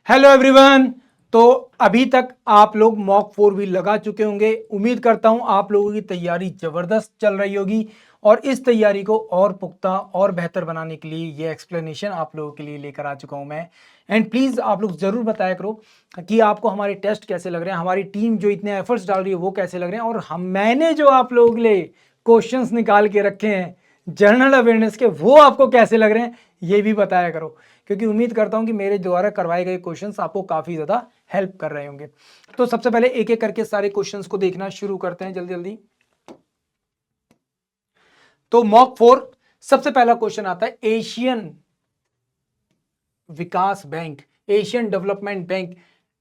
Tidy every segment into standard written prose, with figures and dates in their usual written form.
Hello everyone. तो अभी तक आप लोग मॉक 4 भी लगा चुके होंगे। उम्मीद करता हूं आप लोगों की तैयारी जबरदस्त चल रही होगी और इस तैयारी को और पुख्ता और बेहतर बनाने के लिए ये एक्सप्लेनेशन आप लोगों के लिए लेकर आ चुका हूं मैं। एंड प्लीज़ आप लोग ज़रूर बताया करो कि आपको हमारे टेस्ट कैसे लग रहे हैं, हमारी टीम जो इतने एफर्ट्स डाल रही है वो कैसे लग रहे हैं, और मैंने जो आप लोगों के लिए क्वेश्चंस निकाल के रखे हैं जनरल अवेयरनेस के वो आपको कैसे लग रहे हैं ये भी बताया करो, क्योंकि उम्मीद करता हूं कि मेरे द्वारा करवाए गए क्वेश्चंस आपको काफी ज्यादा हेल्प कर रहे होंगे। तो सबसे पहले एक एक करके सारे क्वेश्चंस को देखना शुरू करते हैं जल्दी जल्दी। तो मॉक 4 सबसे पहला क्वेश्चन आता है, एशियन विकास bank, Asian development bank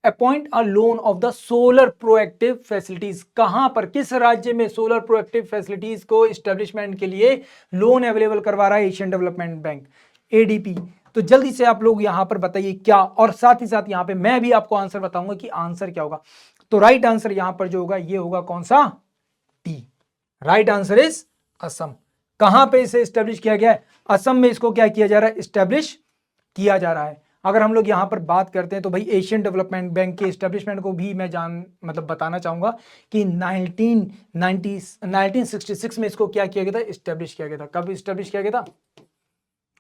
appoint a loan of the solar proactive facilities. कहां पर, किस राज्य में सोलर प्रोएक्टिव फैसिलिटीज को एस्टेब्लिशमेंट के लिए लोन अवेलेबल करवा रहा है एशियन डेवलपमेंट बैंक, एडीपी। तो जल्दी से आप लोग यहां पर बताइए क्या, और साथ ही साथ यहां पे मैं भी आपको आंसर बताऊंगा कि आंसर क्या होगा। तो राइट आंसर यहां पर जो होगा ये होगा कौन सा, T. Right answer is Assam. कहां पे इसे स्टैब्लिश किया गया है, असम में इसको क्या किया जा रहा है, स्टैब्लिश किया जा रहा है। अगर हम लोग यहां पर बात करते हैं तो भाई एशियन डेवलपमेंट बैंक के एस्टेब्लिशमेंट को भी मैं बताना चाहूंगा कि 1966 में इसको क्या किया गया था, स्टैब्लिश किया गया था। कब स्टैब्लिश किया गया था,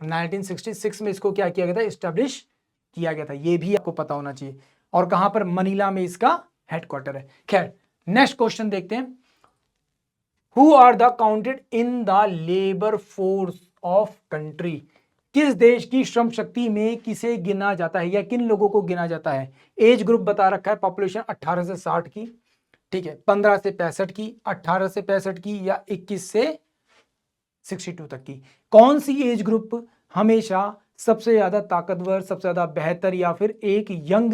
1966 में इसको क्या किया गया था, स्टैब्लिश किया गया था। ये भी आपको पता होना चाहिए। और कहां पर, मनीला में इसका हेडक्वार्टर है। खैर नेक्स्ट क्वेश्चन देखते हैं। Who are the counted in the labour force of country. किस देश की श्रम शक्ति में किसे गिना जाता है या किन लोगों को गिना जाता है। एज ग्रुप बता रखा है, पॉपुलेशन 18 से 60 की, ठीक है, 15 से 65 की, 18 से 65 की, या 21 से 62 तक की। कौन सी एज ग्रुप हमेशा सबसे ज्यादा ताकतवर, सबसे ज्यादा बेहतर, या फिर एक यंग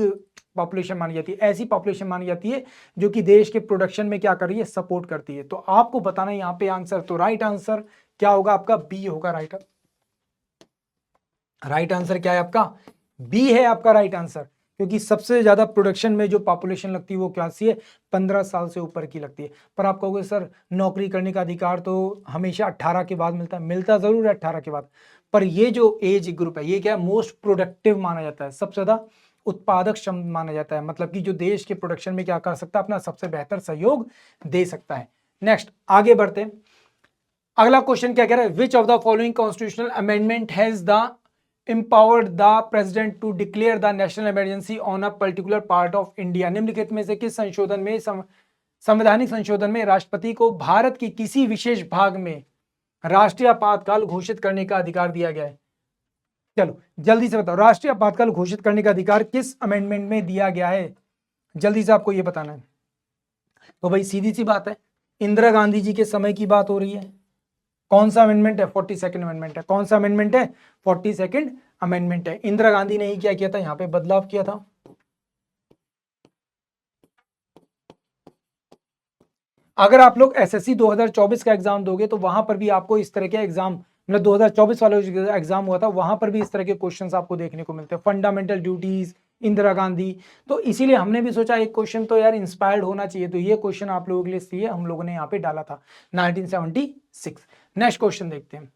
पॉपुलेशन मानी जाती है, ऐसी पॉपुलेशन मानी जाती है जो कि देश के प्रोडक्शन में क्या कर रही है, सपोर्ट करती है। तो आपको बताना है यहाँ पे आंसर। तो राइट आंसर क्या होगा आपका, बी होगा। राइट आंसर क्या है आपका, बी है आपका राइट आंसर, क्योंकि सबसे ज्यादा प्रोडक्शन में जो पॉपुलेशन लगती है वो क्या सी है, 15 साल से ऊपर की लगती है। पर आप कहोगे सर नौकरी करने का अधिकार तो हमेशा 18 के बाद मिलता है, मिलता जरूर है 18 के बाद, पर ये जो एज ग्रुप है ये क्या है, मोस्ट प्रोडक्टिव माना जाता है, सबसे ज्यादा उत्पादक क्षम माना जाता है, मतलब कि जो देश के प्रोडक्शन में क्या कर सकता है, अपना सबसे बेहतर सहयोग दे सकता है। नेक्स्ट आगे बढ़ते हैं। अगला क्वेश्चन क्या कह रहा है, विच of the following constitutional amendment has the empowered the president to declare the national emergency on a particular part of India। निम्नलिखित में से किस संशोधन में, संवैधानिक संशोधन में राष्ट्रपति को भारत की किसी विशेष भाग में राष्ट्रीय आपातकाल घोषित करने का अधिकार दिया गया है। चलो जल्दी से बताओ, राष्ट्रीय आपातकाल घोषित करने का अधिकार किस अमेंडमेंट में दिया गया है, जल्दी से आपको यह बताना है। तो भाई सीधी सी बात है, इंदिरा गांधी जी के समय की बात हो रही है। कौन सा अमेंडमेंट है, 42nd अमेंडमेंट है। कौन सा अमेंडमेंट है, 42nd अमेंडमेंट है। इंदिरा गांधी ने ही क्या किया था, यहां पे बदलाव किया था। अगर आप लोग एसएससी 2024 का एग्जाम दोगे तो वहां पर भी आपको इस तरह के एग्जाम, मतलब 2024 वाला जो एग्जाम हुआ था वहां पर भी इस तरह के क्वेश्चंस आपको देखने को मिलते हैं। Fundamental duties, Indira Gandhi. तो इसीलिए हमने भी सोचा एक क्वेश्चन तो यार इंस्पायर्ड होना चाहिए, तो ये क्वेश्चन आप लोगों के लिए इसलिए हम लोगों ने यहाँ पे डाला था 1976। नेक्स्ट क्वेश्चन देखते हैं।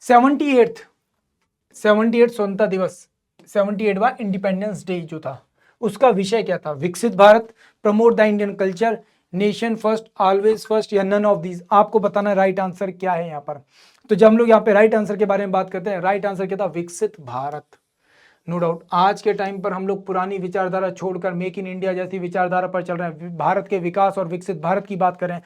78 स्वतंत्रता दिवस, 78वां इंडिपेंडेंस डे जो था उसका विषय क्या था, विकसित Bharat, promote the Indian culture, nation first, always first, या नन ऑफ दीज। आपको बताना राइट आंसर क्या है यहाँ पर। तो जब हम लोग यहाँ पे राइट आंसर के बारे में बात करते हैं, राइट आंसर क्या था, विकसित भारत। नो डाउट आज के टाइम पर हम लोग पुरानी विचारधारा छोड़कर मेक इन इंडिया जैसी विचारधारा पर चल रहे हैं, भारत के विकास और विकसित भारत की बात कर रहे हैं,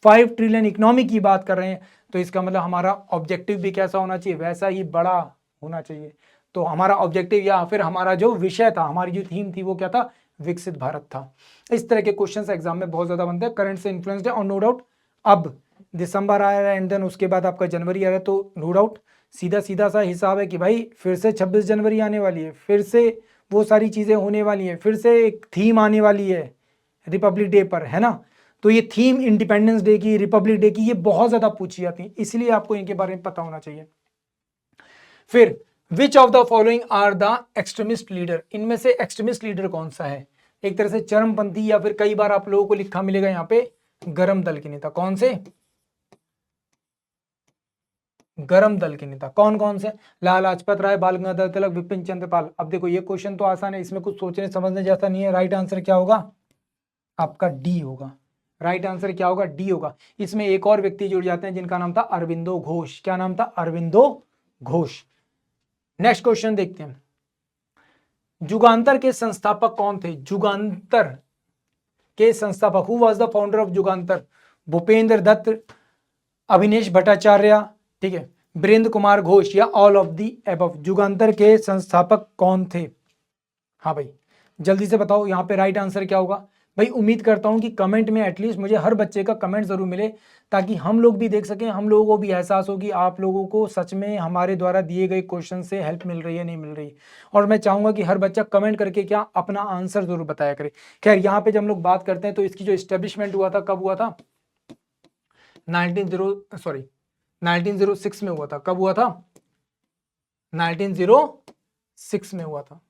5 ट्रिलियन इकोनॉमी की बात कर रहे हैं। तो इसका मतलब हमारा ऑब्जेक्टिव भी कैसा होना चाहिए, वैसा ही बड़ा होना चाहिए। तो हमारा ऑब्जेक्टिव या फिर हमारा जो विषय था, हमारी जो थीम थी वो क्या था, विकसित भारत था। इस तरह के क्वेश्चंस एग्जाम में बहुत ज्यादा बनते हैं, करंट से इन्फ्लुएंस्ड है। और नो डाउट अब दिसंबर आ रहा है एंड देन उसके बाद आपका जनवरी आ रहा है, तो नो डाउट सीधा सीधा सा हिसाब है कि भाई फिर से 26 जनवरी आने वाली है, फिर से वो सारी चीजें होने वाली हैं, फिर से एक थीम आने वाली है रिपब्लिक डे पर, है ना। तो ये थीम इंडिपेंडेंस डे की, रिपब्लिक डे की, ये बहुत ज्यादा पूछी जाती है, इसलिए आपको इनके बारे में पता होना चाहिए। फिर which of the following are the extremist leader, इनमें से एक्सट्रीमिस्ट लीडर कौन सा है, एक तरह से चरमपंथी, या फिर कई बार आप लोगों को लिखा मिलेगा यहाँ पे गरम दल के नेता। कौन से, गरम दल के नेता कौन कौन से? लाला लाजपत राय, बाल गंगाधर तिलक, विपिन चंद्र पाल। अब देखो ये क्वेश्चन तो आसान है, इसमें कुछ सोचने समझने जैसा नहीं है। राइट आंसर क्या होगा आपका? डी होगा। राइट आंसर क्या होगा? डी होगा। इसमें एक और व्यक्ति जुड़ जाते हैं जिनका नाम था अरविंदो घोष। क्या नाम था? अरविंदो घोष। नेक्स्ट क्वेश्चन देखते हैं। जुगांतर के संस्थापक कौन थे? जुगांतर के संस्थापक, who was the founder of Jugantar? Bhupendra Dutt, Abhinesh Bhattacharya, ठीक है, वीरेंद्र कुमार घोष, या all of the above? Jugantar के संस्थापक कौन थे? हाँ भाई जल्दी से बताओ यहाँ पे राइट आंसर क्या होगा? भाई उम्मीद करता हूँ कि कमेंट में एटलीस्ट मुझे हर बच्चे का कमेंट जरूर मिले, ताकि हम लोग भी देख सकें, हम लोगों को भी एहसास हो कि आप लोगों को सच में हमारे द्वारा दिए गए क्वेश्चन से हेल्प मिल रही है नहीं मिल रही। और मैं चाहूंगा कि हर बच्चा कमेंट करके क्या अपना आंसर जरूर बताया करे। खैर यहाँ पे जब हम लोग बात करते हैं तो इसकी जो स्टेब्लिशमेंट हुआ था, कब हुआ था? 1906 में हुआ था। कब हुआ था? 1906 में हुआ था।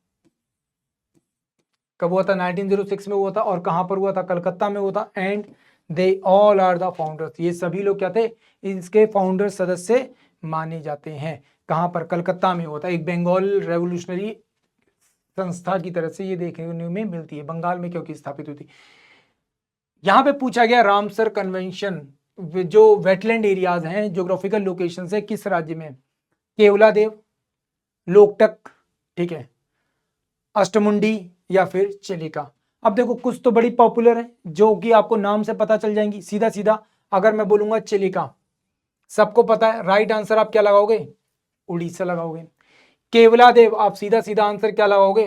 कब हुआ था? 1906 में हुआ था। और कहां पर हुआ था? कलकत्ता में हुआ था। And they all are the founders, ये सभी लोग क्या थे? इसके फाउंडर सदस्य माने जाते हैं। कहां पर? कलकत्ता में हुआ था। एक बंगाल रेवोल्यूशनरी संस्था की तरफ से ये देखने में मिलती है, बंगाल में क्योंकि स्थापित हुई थी। यहां पे पूछा गया रामसर कन्वेंशन जो वेटलैंड एरियाज हैं, ज्योग्राफिकल लोकेशन है, किस राज्य में? केवलादेव, लोकटक, ठीक है, अष्टमुंडी, या फिर चिलिका। अब देखो कुछ तो बड़ी पॉपुलर है जो कि आपको नाम से पता चल जाएंगी। सीधा सीधा अगर मैं बोलूंगा चिलिका, सबको पता है। राइट आंसर आप क्या लगाओगे? उड़ीसा लगाओगे। केवलादेव आप सीधा सीधा आंसर क्या लगाओगे?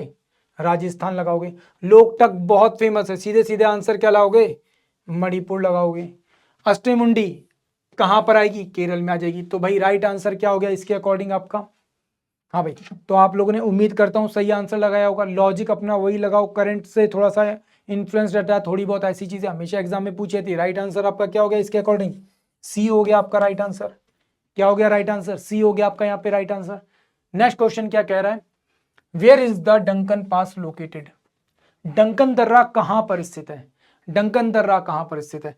राजस्थान लगाओगे। लोकटक बहुत फेमस है, सीधे सीधे आंसर क्या लगाओगे? मणिपुर लगाओगे। अष्टमुंडी कहां पर आएगी? केरल में आ जाएगी। तो भाई राइट आंसर क्या हो गया इसके अकॉर्डिंग आपका? हाँ भाई तो आप लोगों ने उम्मीद करता हूँ सही आंसर लगाया होगा। लॉजिक अपना वही लगाओ, करंट से थोड़ा सा इन्फ्लुएंस रहता है, थोड़ी बहुत ऐसी चीजें हमेशा एग्जाम में पूछी थी। राइट आंसर आपका क्या हो गया इसके अकॉर्डिंग? सी हो गया आपका राइट आंसर। क्या हो गया राइट आंसर? सी हो गया आपका यहाँ पे राइट आंसर। नेक्स्ट क्वेश्चन क्या कह रहा है? Where is the Duncan pass located? Duncan दर्रा कहां पर स्थित है? डंकन दर्रा कहां पर स्थित है?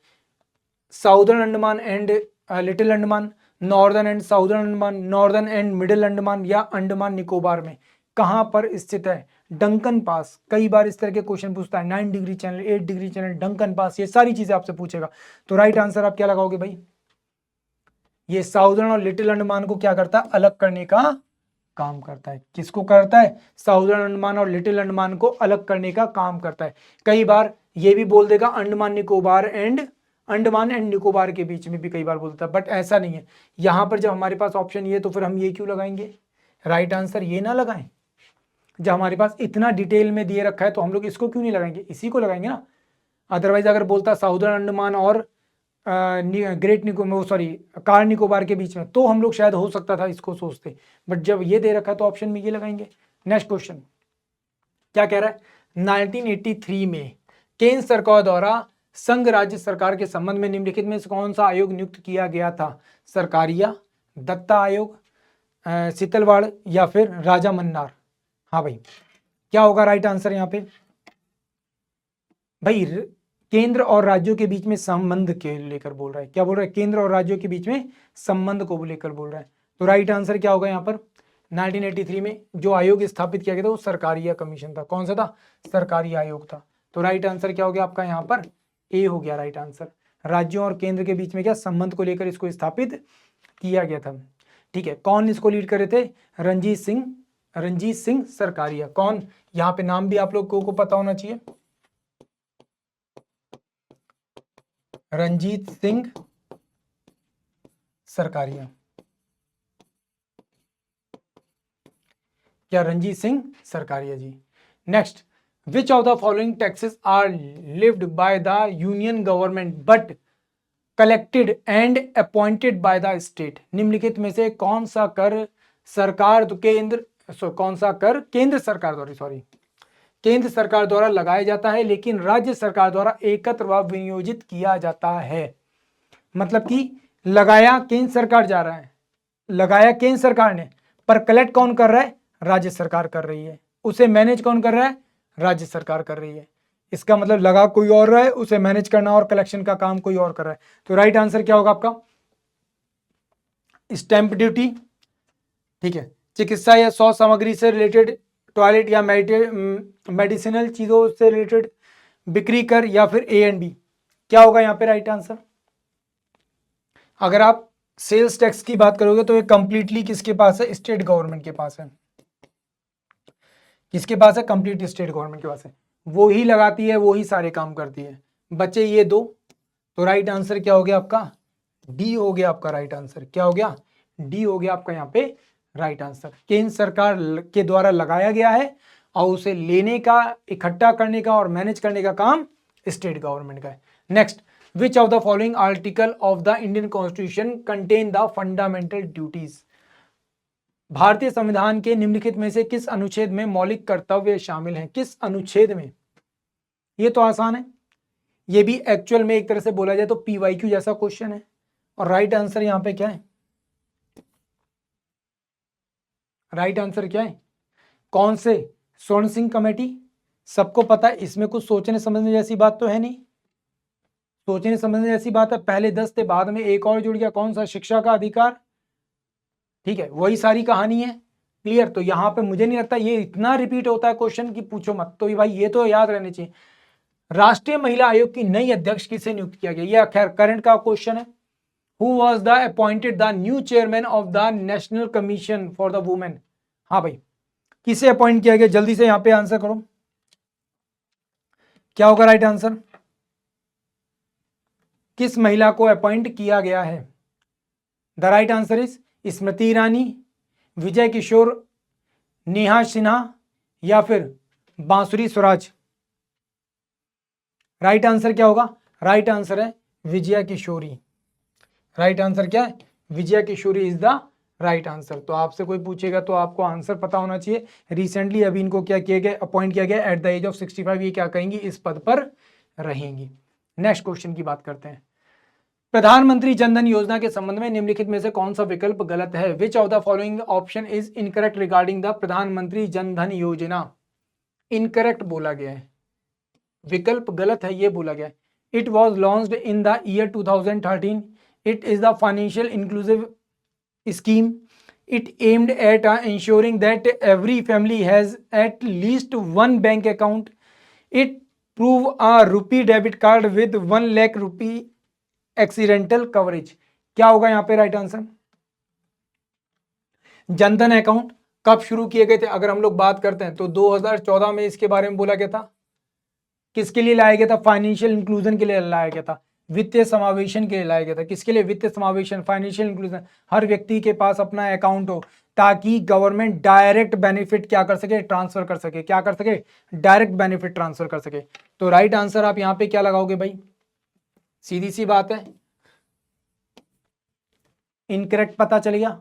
Southern Andaman and little Andaman, northern and southern Andaman, northern and middle Andaman, या अंडमान निकोबार में कहां पर स्थित है डंकन पास? कई बार इस तरह के क्वेश्चन पूछता है। 9 degree channel, 8 degree channel, Duncan pass, ये सारी चीजें आपसे पूछेगा। तो राइट आंसर आप क्या लगाओगे भाई? ये साउदर्न और लिटिल अंडमान को क्या करता है? अलग करने का काम करता है। किसको करता है? साउदर्न अंडमान और लिटिल अंडमान को अलग करने का काम करता है। कई बार ये भी बोल देगा अंडमान एंड निकोबार के बीच में भी कई बार बोलता है, बट ऐसा नहीं है। यहां पर जब हमारे पास ऑप्शन ये तो फिर हम ये क्यों लगाएंगे? राइट आंसर ये ना लगाएं। जब हमारे पास इतना डिटेल में दिए रखा है तो हम लोग इसको क्यों नहीं लगाएंगे? इसी को लगाएंगे ना। अदरवाइज अगर बोलता साउदर्न अंडमान और great Nicobar, sorry, car Nicobar के बीच में, तो हम लोग शायद हो सकता था इसको सोचते, बट जब ये दे रखा है तो ऑप्शन में ये लगाएंगे। नेक्स्ट क्वेश्चन क्या कह रहा है? 1983 में केंद्र सरकार द्वारा संघ राज्य सरकार के संबंध में निम्नलिखित में से कौन सा आयोग नियुक्त किया गया था? सरकारिया, दत्ता आयोग, शीतलवाड़, या फिर राजा मन्नार? हाँ भाई क्या होगा राइट आंसर यहाँ पे? भाई केंद्र और राज्यों के बीच में संबंध के लेकर बोल रहा है। क्या बोल रहा है? केंद्र और राज्यों के बीच में संबंध को लेकर बोल रहा है। तो राइट आंसर क्या होगा यहाँ पर? 1983 में जो आयोग स्थापित किया गया था वो सरकारिया कमीशन था। कौन सा था? सरकारी आयोग था। तो राइट आंसर क्या हो गया आपका यहाँ पर? ए हो गया राइट आंसर। राज्यों और केंद्र के बीच में क्या संबंध को लेकर इसको स्थापित किया गया था। ठीक है, कौन इसको लीड कर रहे थे? रंजीत सिंह सरकारिया। कौन? यहाँ पे नाम भी आप लोगों को पता होना चाहिए, रंजीत सिंह सरकारिया। क्या? Ranjit Singh Sarkaria ji. Next, which of the following taxes are levied by the union government but collected and appointed by the state? निम्नलिखित में से कौन सा कर केंद्र सरकार द्वारा लगाया जाता है लेकिन राज्य सरकार द्वारा एकत्र व विनियोजित किया जाता है? मतलब कि लगाया केंद्र सरकार जा रहा है, लगाया केंद्र सरकार ने, पर कलेक्ट कौन कर रहा है? राज्य सरकार कर रही है। उसे मैनेज कौन कर रहा है? राज्य सरकार कर रही है। इसका मतलब लगा कोई और रहा है, उसे मैनेज करना और कलेक्शन का काम कोई और कर रहा है। तो राइट आंसर क्या होगा आपका? स्टैंप ड्यूटी, ठीक है, चिकित्सा या स्वास्थ्य सामग्री से रिलेटेड, टॉयलेट या मेडिसिनल चीजों से रिलेटेड बिक्री कर, या फिर ए एंड बी। क्या होगा यहाँ पे राइट आंसर? अगर आप सेल्स टैक्स की बात करोगे तो ये कंप्लीटली किसके पास है? स्टेट गवर्नमेंट के पास है। किसके पास है? कंप्लीट स्टेट गवर्नमेंट के पास है, वो ही लगाती है, वो ही सारे काम करती है। बच्चे ये दो, तो राइट आंसर क्या हो गया आपका? डी हो गया आपका राइट आंसर। क्या हो गया? डी हो गया आपका यहाँ पे राइट आंसर। केंद्र सरकार के द्वारा लगाया गया है और उसे लेने का, इकट्ठा करने का और मैनेज करने का काम स्टेट गवर्नमेंट का है। Next, which of the following article of the Indian constitution contain the fundamental duties? भारतीय संविधान के निम्नलिखित में से किस अनुच्छेद में मौलिक कर्तव्य शामिल हैं? किस अनुच्छेद में? ये तो आसान है, ये भी एक्चुअल में एक तरह से बोला जाए तो पीवाईक्यू जैसा क्वेश्चन है। और राइट आंसर यहां पे क्या है? राइट आंसर क्या है? कौन से? स्वर्ण सिंह कमेटी, सबको पता है, इसमें कुछ सोचने समझने जैसी बात तो है नहीं। सोचने समझने जैसी बात है, पहले 10 थे, बाद में एक और जुड़ गया, कौन सा? शिक्षा का अधिकार, ठीक है, वही सारी कहानी है। क्लियर? तो यहाँ पे मुझे नहीं लगता ये इतना रिपीट होता है क्वेश्चन की पूछो मत, तो भाई ये तो याद रहने चाहिए। राष्ट्रीय महिला आयोग की नई अध्यक्ष किसे नियुक्त किया गया? यह खैर करंट का क्वेश्चन है। Who was the appointed the new chairman of the National Commission for the Women? हाँ भाई, किसे अपॉइंट किया गया? जल्दी से यहाँ पे आंसर करो, क्या होगा राइट आंसर? किस महिला को अपॉइंट किया गया है? The right answer is Smriti Irani, विजय किशोर, नेहा सिन्हा, या फिर बांसुरी स्वराज। राइट आंसर क्या होगा? राइट आंसर है विजया किशोरी। राइट आंसर क्या है? विजया किशोरी इज द राइट आंसर। तो आपसे कोई पूछेगा तो आपको आंसर पता होना चाहिए। रिसेंटली अभी इनको क्या किया गया? अपॉइंट किया गया एट द एज ऑफ 65। ये क्या करेंगी? इस पद पर रहेंगी। नेक्स्ट क्वेश्चन की बात करते हैं। प्रधानमंत्री जनधन योजना के संबंध में निम्नलिखित में से कौन सा विकल्प गलत है? विच of the following option is incorrect regarding the प्रधानमंत्री जनधन योजना? इनकरेक्ट बोला गया है, विकल्प गलत है ये बोला गया है। It was launched in the year 2013। It is the financial inclusive scheme. It aimed at ensuring that every family has at least one bank account. It proved a rupee debit card with 1 lakh rupee accidental coverage. क्या होगा यहाँ पे right answer? Jan Dhan account कब शुरू किए गए थे? अगर हम लोग बात करते हैं तो 2014 में इसके बारे में बोला गया था। किसके लिए लाया गया था? फाइनेंशियल इंक्लूजन के लिए लाया गया था, वित्तीय समावेशन के लिए लाया गया था। किसके लिए? वित्तीय समावेशन, फाइनेंशियल इंक्लूजन, हर व्यक्ति के पास अपना अकाउंट हो ताकि गवर्नमेंट डायरेक्ट बेनिफिट क्या कर सके? ट्रांसफर कर सके। क्या कर सके? डायरेक्ट बेनिफिट ट्रांसफर कर सके। तो राइट आंसर आप यहां पे क्या लगाओगे भाई? सीधी सी बात है, इनकरेक्ट पता चल गया।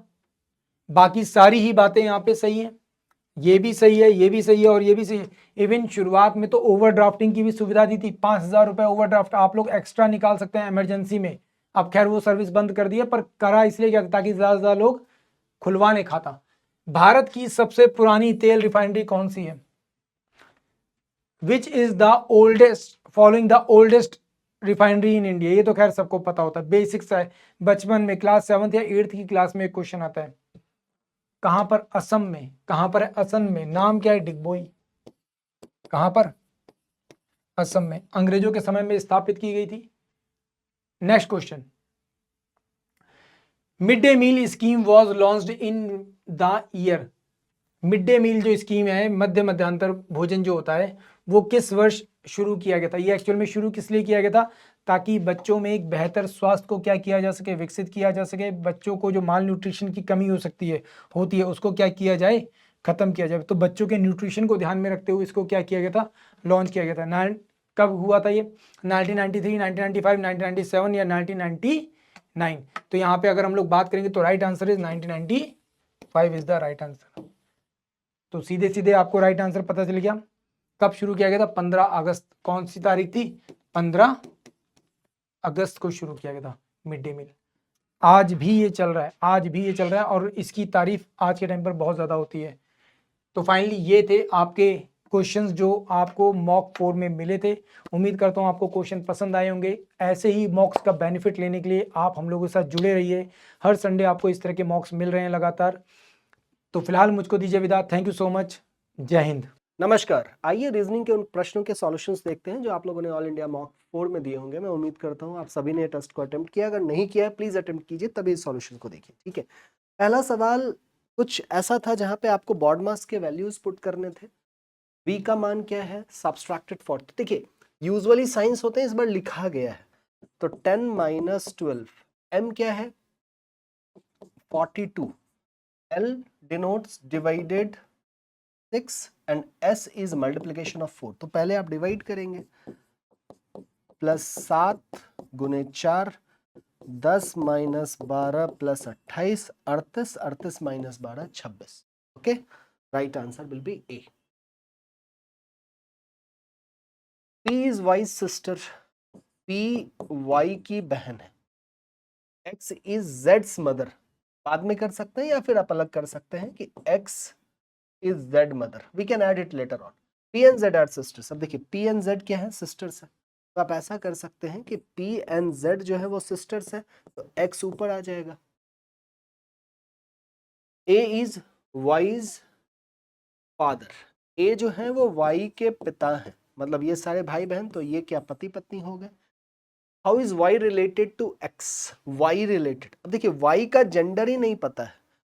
बाकी सारी ही बातें यहां पे सही है, ये भी सही है, ये भी सही है और ये भी सही है। इवन शुरुआत में तो ओवरड्राफ्टिंग की भी सुविधा दी थी, 5,000 रुपए ओवरड्राफ्ट आप लोग एक्स्ट्रा निकाल सकते हैं इमरजेंसी में। अब खैर वो सर्विस बंद कर दी है, पर करा इसलिए क्या? ताकि ज्यादा से ज्यादा लोग खुलवाने खाता। भारत की सबसे पुरानी तेल रिफाइनरी कौन सी है? Which is the oldest following the oldest refinery in India? ये तो खैर सबको पता होता है, बेसिक्स है, बचपन में क्लास 7th या 8th की क्लास में एक क्वेश्चन आता है। कहां पर? असम में। कहां पर है? असम में। नाम क्या है? डिगबोई। कहां पर? असम में। अंग्रेजों के समय में स्थापित की गई थी। Next question, mid day meal scheme was launched in the year? Mid day meal जो स्कीम है, मध्यांतर भोजन जो होता है, वो किस वर्ष शुरू किया गया था? ये एक्चुअल में शुरू किस लिए किया गया था? ताकि बच्चों में एक बेहतर स्वास्थ्य को क्या किया जा सके? विकसित किया जा सके। बच्चों को जो माल न्यूट्रिशन की कमी हो सकती है, होती है, उसको क्या किया जाए? खत्म किया जाए। तो बच्चों के न्यूट्रिशन को ध्यान में रखते हुए इसको क्या किया गया था? लॉन्च किया गया था। कब हुआ था ये? 1993, 1995, 1997 या 1999? तो यहाँ पे अगर हम लोग बात करेंगे तो right answer is 1995 is the right answer. तो सीधे सीधे आपको राइट आंसर पता चल गया। कब शुरू किया गया था? 15 अगस्त। कौन सी तारीख थी? 15 अगस्त को शुरू किया गया था मिड डे मील। आज भी ये चल रहा है, आज भी ये चल रहा है और इसकी तारीफ आज के टाइम पर बहुत ज़्यादा होती है। तो फाइनली ये थे आपके क्वेश्चंस जो आपको मॉक 4 में मिले थे। उम्मीद करता हूँ आपको क्वेश्चन पसंद आए होंगे। ऐसे ही मॉक्स का बेनिफिट लेने के लिए आप हम लोगों के साथ जुड़े रहिए। हर संडे आपको इस तरह के मॉक्स मिल रहे हैं लगातार। तो फिलहाल मुझको दीजिए विदा। Thank you so much. जय हिंद। नमस्कार। आइए रीजनिंग के उन प्रश्नों के सॉल्यूशंस देखते हैं जो आप लोगों ने ऑल इंडिया मॉक 4 में दिए होंगे। मैं उम्मीद करता हूं आप सभी ने टेस्ट को अटेम्प्ट किया। अगर नहीं किया है प्लीज अटेम्प्ट कीजिए, तभी सॉल्यूशन को देखिए। ठीक है, पहला सवाल कुछ ऐसा था जहां पे आपको बॉड मास के वैल्यूज पुट करने थे। v का मान क्या है, सब्सट्रैक्टेड 40। देखिए यूजुअली साइंस होते हैं, इस बार लिखा गया है तो 10 - 12। m क्या है 42। l denotes divided 6 and s is multiplication of 4। तो पहले आप डिवाइड करेंगे, +7 × 4 10 - 12 + 28 38 38 - 12 26। Okay, right answer will B A. P is Y's sister। P Y की बहन है। X is Z's mother। बाद में कर सकते हैं या फिर आप अलग कर सकते हैं कि X is Z mother। We can add it later on। P and Z are sisters। अब देखिए P and Z क्या है, sisters है। तो आप ऐसा कर सकते हैं कि P and Z जो है वो sisters है, तो X ऊपर आ जाएगा। A is Y's father। A जो है वो Y के पिता है, मतलब ये सारे भाई बहन, तो ये क्या पति पत्नी हो गए। How is Y related to X। Y related, अब देखिए Y का जेंडर ही नहीं पता है,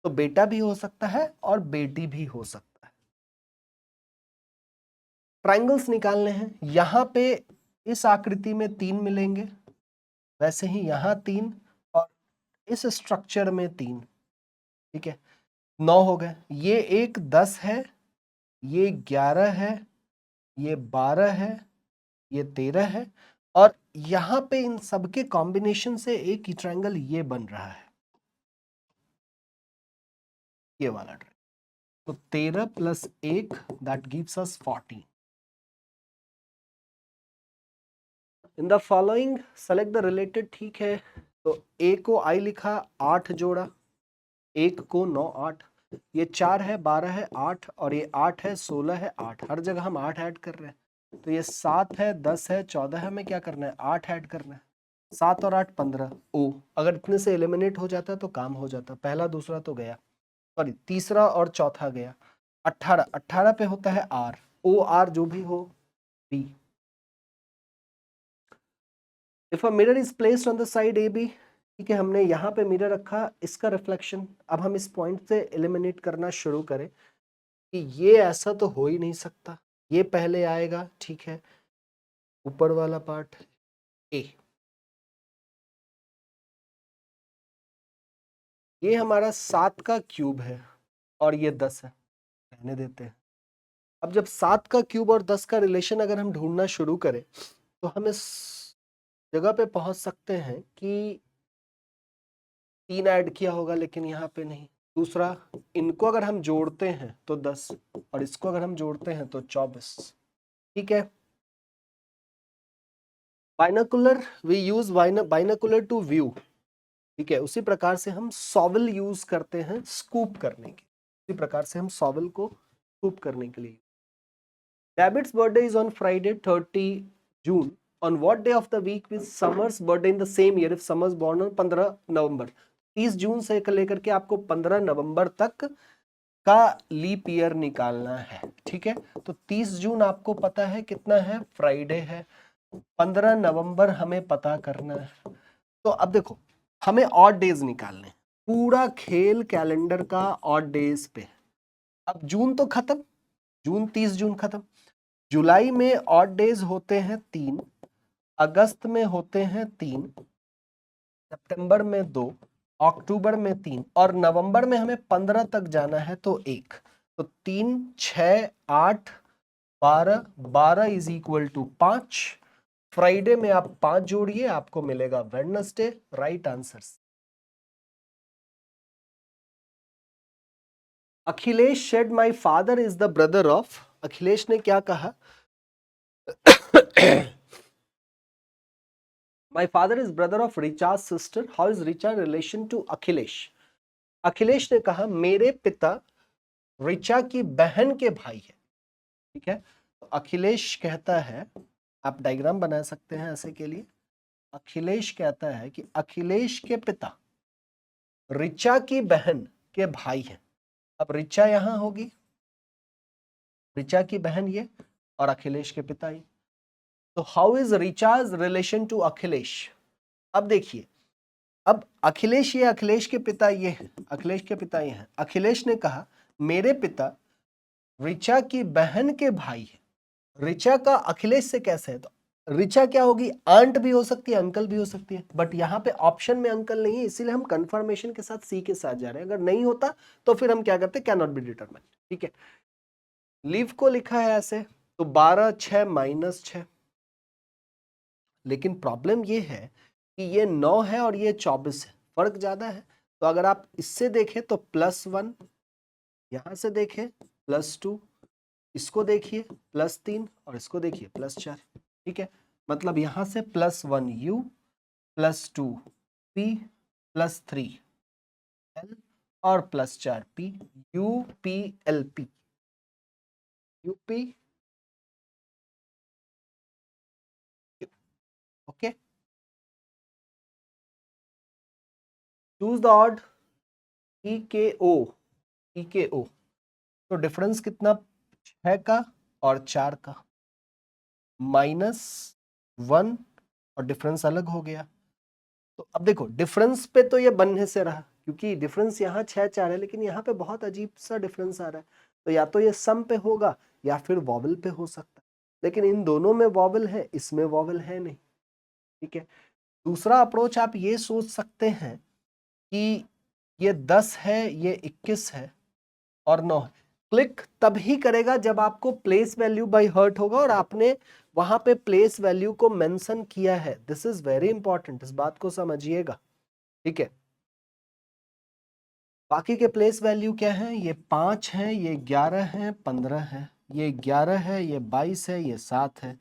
तो बेटा भी हो सकता है और बेटी भी हो सकता है। ट्रायंगल्स निकालने हैं। यहां पे इस आकृति में 3 मिलेंगे, वैसे ही यहां 3 और इस स्ट्रक्चर में 3। ठीक है, 9 हो गए। ये एक 10 है, ये 11 है, ये 12 है, ये 13 है, और यहां पे इन सबके कॉम्बिनेशन से एक ही ट्रायंगल ये बन रहा है, ये वाला ट्रायंगल। तो 13 + 1 that gives us 40। In the following select the related. ठीक है, तो a को I लिखा, 8 जोड़ा, 1 को 9 8, ये 4 है 12 है 8, और ये 8 है 16 है 8। हर जगह हम 8 ऐड कर रहे हैं, तो ये 7 है 10 है 14 है, हमें क्या करना है 8 ऐड करना है। 7 और 8 15। ओ अगर इतने से एलिमिनेट हो जाता तो काम हो जाता। पहला दूसरा तो गया, सॉरी तीसरा और चौथा गया। 18 18 पे होता है R, O R जो भी हो B। If a mirror is placed on the side AB। ठीक है, हमने यहाँ पे मिरर रखा, इसका रिफ्लेक्शन, अब हम इस पॉइंट से एलिमिनेट करना शुरू करें कि ये ऐसा तो हो ही नहीं सकता, ये पहले आएगा। ठीक है, ऊपर वाला पार्ट A, ये हमारा 7 का क्यूब है और ये 10 है, रहने देते हैं। अब जब 7 का क्यूब और 10 का रिलेशन अगर हम ढूंढना शुरू करें तो हम इस जगह पे पहुंच सकते हैं कि 3 ऐड किया होगा, लेकिन यहाँ पे नहीं। दूसरा, इनको अगर हम जोड़ते हैं तो 10 और इसको अगर हम जोड़ते हैं तो 24। ठीक है, binocular, we use binocular to view. ठीक है, उसी प्रकार से हम सॉवल यूज करते हैं स्कूप करने के, उसी प्रकार से हम सॉवल को स्कूप करने के लिए। Rabbit's birthday is on Friday 30 June। On what day of the week is Summer's birthday in the same year if Summer's born on 15 नवंबर। 30 जून से लेकर के आपको 15 नवंबर तक का लीप ईयर निकालना है। ठीक है, तो 30 जून आपको पता है कितना है, फ्राइडे है। 15 नवंबर हमें पता करना है। तो अब देखो हमें ऑड डेज निकालने, पूरा खेल कैलेंडर का ऑड डेज पे। अब जून तो खत्म, जून 30 जून खत्म। जुलाई में ऑड डेज होते हैं 3, अगस्त में होते हैं 3, सितंबर में 2, अक्टूबर में 3, और नवंबर में हमें 15 तक जाना है तो 1। तो 3 6 8 12, 12 इज इक्वल टू 5। फ्राइडे में आप 5 जोड़िए, आपको मिलेगा Wednesday. Right answer. Akhilesh said my father is the brother of. Akhilesh ने क्या कहा, my father is brother of Richard sister. How is Richard relation to Akhilesh. Akhilesh ने कहा मेरे पिता रिचा की बहन के भाई है। ठीक है। तो अखिलेश कहता है, आप डायग्राम बना सकते हैं ऐसे के लिए। अखिलेश कहता है कि अखिलेश के पिता ऋचा की बहन के भाई हैं। अब ऋचा यहां होगी, ऋचा की बहन ये, और अखिलेश के पिता ये। तो how is Richa's relation to Akhilesh? अब देखिए, अब अखिलेश, ये अखिलेश के पिता ये हैं, अखिलेश के पिता ये हैं। अखिलेश ने कहा मेरे पिता ऋचा की बहन के भाई है। ऋचा का अखिलेश से कैसे है? तो ऋचा क्या होगी? आंट भी हो सकती है, अंकल भी हो सकती है, बट यहाँ पे ऑप्शन में अंकल नहीं है, इसीलिए हम कंफर्मेशन के साथ सी के साथ जा रहे हैं। अगर नहीं होता तो फिर हम क्या करते हैं? Can not be determined. ठीक है, लीव को लिखा है ऐसे, तो 12 6 -6, लेकिन प्रॉब्लम ये है कि ये 9 है और ये 24 है, फर्क ज्यादा है। तो अगर आप इससे देखें तो +1, यहां से देखें +2, इसको देखिए +3 और इसको देखिए +4। ठीक है, मतलब यहां से +1 U, +2 P, +3 L और +4 P, UPLP, UP, okay. Choose the odd EKO, EKO। तो डिफरेंस कितना? 6 का और 4 का, -1 और डिफरेंस अलग हो गया। तो अब देखो डिफरेंस पे तो ये बनने से रहा, क्योंकि डिफरेंस यहाँ 6 4 है, लेकिन यहाँ पे बहुत अजीब सा डिफरेंस आ रहा है। तो या तो ये सम पे होगा या फिर वॉवल पे हो सकता है, लेकिन इन दोनों में वॉवल है, इसमें वॉवल है नहीं। ठीक है, दूसरा अप्रोच आप ये सोच सकते हैं कि ये 10 है, ये 21 है और 9 है। क्लिक तभी करेगा जब आपको प्लेस वैल्यू बाय हर्ट होगा और आपने वहां पे प्लेस वैल्यू को मेंशन किया है। दिस इज वेरी इंपॉर्टेंट, इस बात को समझिएगा। ठीक है, बाकी के प्लेस वैल्यू क्या है? ये 5 है, ये 11 है, 15 है, ये 11 है, ये 22 है, ये 7 है,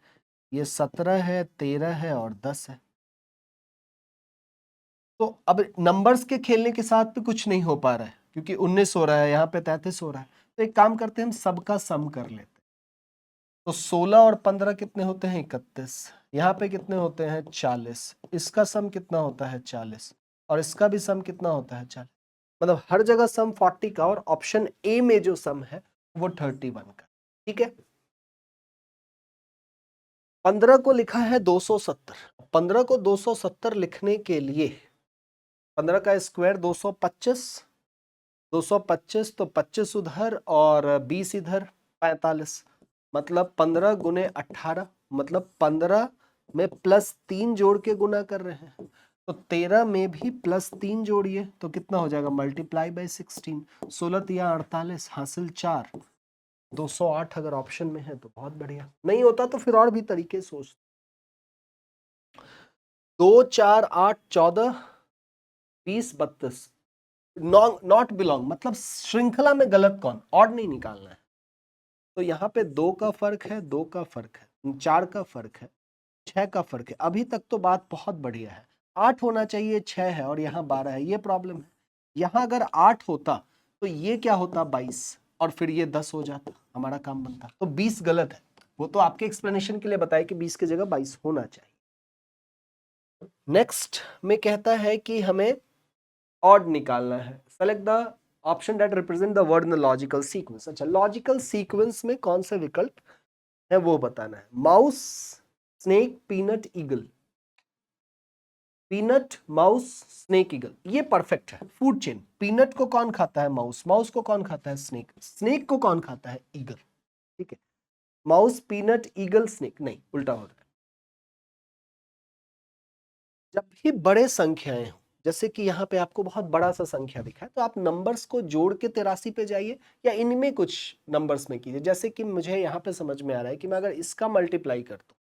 ये 17 है, 13 है और 10 है। तो अब नंबर्स के खेलने के साथ भी कुछ नहीं हो पा रहा है, क्योंकि 19 हो रहा है, यहाँ पे 33 हो रहा है। तो एक काम करते हैं, हम सबका सम कर लेते हैं। तो 16 और 15 कितने होते हैं? 31। यहाँ पे कितने होते हैं? 40। इसका सम कितना होता है? 40। और इसका भी सम कितना होता है? 40। मतलब हर जगह सम 40 का, और ऑप्शन ए में जो सम है वो 31 का। ठीक है, 15 को लिखा है 270। 15 को 270 लिखने के लिए 15 का स्क्वायर 225, 225 तो 25 उधर और 20 इधर, 45। मतलब 15 गुने 18, मतलब 15 में +3 जोड़ के गुना कर रहे हैं। तो 13 में भी +3 जोड़िए तो कितना हो जाएगा? Multiply by 16। 16 या 48, हासिल 4, 208 अगर ऑप्शन में है तो बहुत बढ़िया। नहीं होता तो फिर और भी तरीके सोच। 2 4 8 14 20 32, नॉट बिलोंग, मतलब श्रृंखला में गलत कौन? ऑड नहीं निकालना है। तो यहाँ पे 2 का फर्क है, 2 का फर्क है, 4 का फर्क है, 6 का फर्क है। अभी तक तो बात बहुत बढ़िया है। 8 होना चाहिए, 6 है और यहाँ 12 है, ये प्रॉब्लम है। यहाँ अगर 8 होता तो ये क्या होता? 22, और फिर ये 10 हो जाता, हमारा काम बनता। तो 20 गलत है, वो तो आपके एक्सप्लेनेशन के लिए बताया कि 20 की जगह 22 होना चाहिए। नेक्स्ट में कहता है कि हमें ऑड निकालना है। Select the option that represent the word in the logical sequence. अच्छा, लॉजिकल सीक्वेंस में कौन सा विकल्प है वो बताना है। Mouse, snake, peanut, eagle. Peanut, mouse, snake, eagle, ये परफेक्ट है। फूड चेन, पीनट को कौन खाता है? माउस। माउस को कौन खाता है? स्नेक। स्नेक को कौन खाता है? ईगल। ठीक है, माउस, पीनट, ईगल, स्नेक, नहीं, उल्टा हो रहा है। जब भी बड़े संख्याएं हो, जैसे कि यहाँ पे आपको बहुत बड़ा सा संख्या दिखा है, तो आप नंबर्स को जोड़ के 83 पे जाइए या इनमें कुछ नंबर्स में कीजिए। जैसे कि मुझे यहाँ पे समझ में आ रहा है कि मैं अगर इसका मल्टीप्लाई कर दूं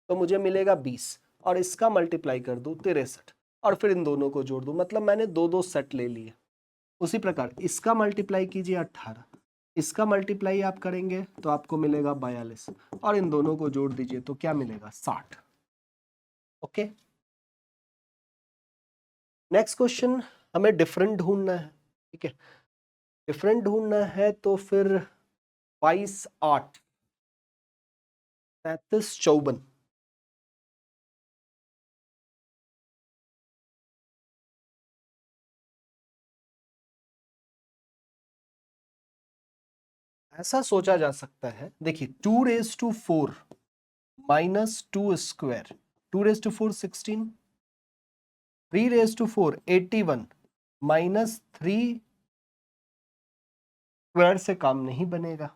तो मुझे मिलेगा 20, और इसका मल्टीप्लाई कर दूं 63, और फिर इन दोनों को जोड़ दूं, मतलब मैंने दो दो सेट ले लिए। उसी प्रकार इसका मल्टीप्लाई कीजिए 18, इसका मल्टीप्लाई आप करेंगे तो आपको मिलेगा 42, और इन दोनों को जोड़ दीजिए तो क्या मिलेगा? 60। ओके, नेक्स्ट क्वेश्चन, हमें डिफरेंट ढूंढना है। ठीक है, डिफरेंट ढूंढना है तो फिर 22 8, 3354। ऐसा सोचा जा सकता है, देखिए 2⁴ माइनस 2 स्क्वायर, 2⁴ 16, 3⁴ 81 माइनस 3 स्क्वायर से काम नहीं बनेगा।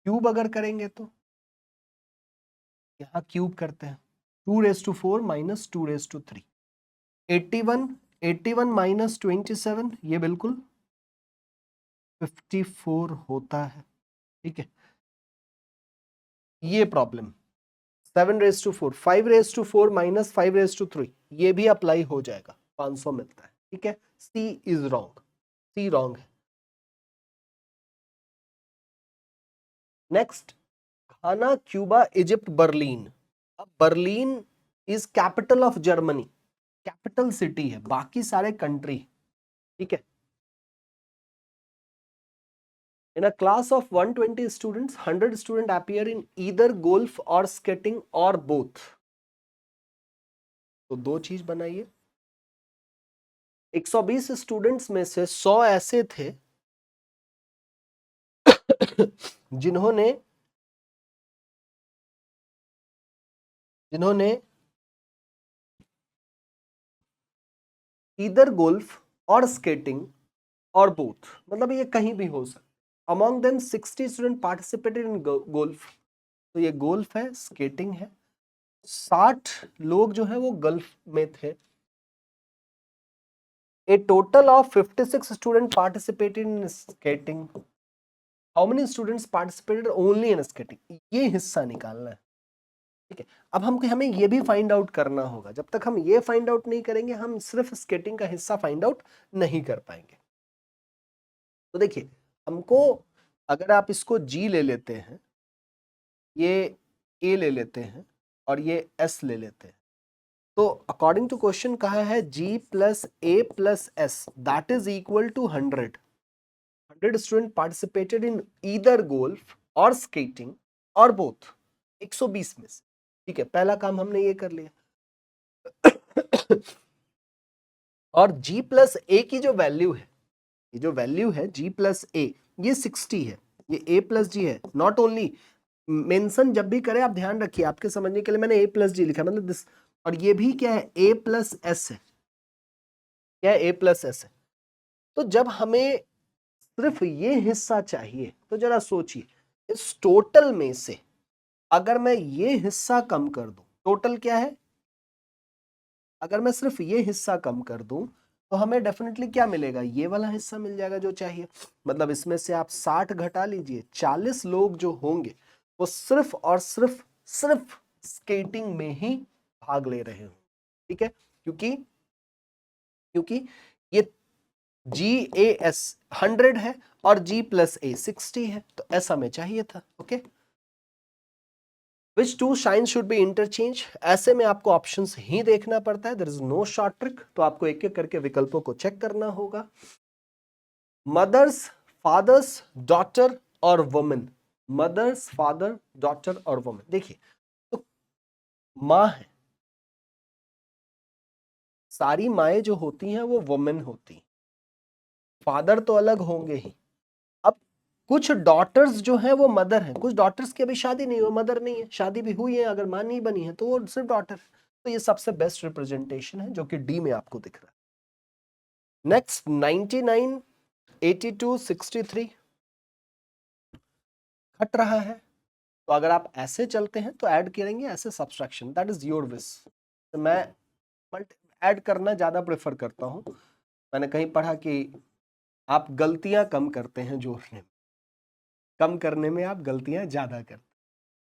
क्यूब अगर करेंगे तो यहां क्यूब करते हैं, 2⁴ माइनस 2�3, 81 माइनस 27, ये बिल्कुल 54 होता है। ठीक है, ये प्रॉब्लम 7⁴, 5⁴ माइनस 5�3, ये भी अप्लाई हो जाएगा, 500 मिलता है। ठीक है, सी इज रॉन्ग, सी रॉन्ग है। नेक्स्ट, घाना, क्यूबा, इजिप्ट, बर्लिन। अब Berlin is capital of Germany, capital city है, बाकी सारे कंट्री। ठीक है, in a class of 120 students 100 students appear in either golf or skating or both। तो दो चीज बनाइए। 120 स्टूडेंट्स में से 100 ऐसे थे जिन्होंने ईदर गोल्फ और स्केटिंग और बोथ, मतलब ये कहीं भी हो सकता। Among them 60 student participated in golf, तो ये गोल्फ है, स्केटिंग है। 60 लोग जो है वो गोल्फ में थे। A total of 56 students participated in skating। How many students participated only in skating? ये हिस्सा निकालना है। ठीक है, अब हमें ये भी फाइंड आउट करना होगा। जब तक हम ये फाइंड आउट नहीं करेंगे, हम सिर्फ स्केटिंग का हिस्सा फाइंड आउट नहीं कर पाएंगे। तो देखिए, हमको अगर आप इसको G ले लेते हैं, ये A ले लेते हैं और ये S ले लेते हैं, तो अकॉर्डिंग टू क्वेश्चन कहा है G plus A plus S that is equal to 100। 100 student participated in either golf और स्केटिंग और बोथ, 120 में से। ठीक है, पहला काम हमने ये कर लिया। और G प्लस A की जो वैल्यू है, ये जो वैल्यू है G प्लस A, ये 60 है, ये A प्लस G है। नॉट ओनली मेंशन जब भी करें आप ध्यान रखिए, आपके समझने के लिए मैंने A प्लस G लिखा, मतलब दिस। और ये भी क्या है, A प्लस S है, क्या है, A प्लस S है। तो जब हमें सिर्फ ये हिस्सा चाहिए, तो जरा सोचिए, इस टोटल में से अगर मैं ये हिस्सा कम कर दूं, टोटल क्या है, अगर मैं सिर्फ ये हिस्सा कम कर दूं तो हमें डेफिनेटली क्या मिलेगा, ये वाला हिस्सा मिल जाएगा जो चाहिए। मतलब इसमें से आप 60 घटा लीजिए, 40 लोग जो होंगे वो सिर्फ और सिर्फ स्केटिंग में ही भाग ले रहे हों। ठीक है, क्योंकि ये GAS 100 है और G प्लस A 60 है, तो ऐसा में चाहिए था। Okay, Which two signs should be interchange? ऐसे में आपको ऑप्शंस ही देखना पड़ता है, there is no short trick. तो आपको एक एक करके विकल्पों को चेक करना होगा। मदर्स, फादर्स, डॉटर और वुमेन। मदर्स, फादर, डॉटर और वुमेन। देखिए, तो माँ है, सारी माएँ जो होती हैं वो वुमेन होती हैं, फादर तो अलग होंगे ही। अब कुछ डॉटर्स जो हैं वो मदर हैं, कुछ डॉटर्स की अभी शादी नहीं, वो मदर नहीं है, शादी भी हुई है, अगर माँ नहीं बनी है तो वो सिर्फ डॉटर है। तो ये सबसे बेस्ट रिप्रेजेंटेशन है जो कि डी में आपको दिख रहा है। नेक्स्ट, 99, 82, 63 घट रहा है, तो अगर आप ऐसे चलते हैं तो ऐड करेंगे, ऐसे subtraction, that is your wish. तो मैं ऐड करना ज्यादा प्रेफर करता हूं। मैंने कहीं पढ़ा कि आप गलतियां कम करते हैं जोड़ने में, कम करने में आप गलतियां ज्यादा करते।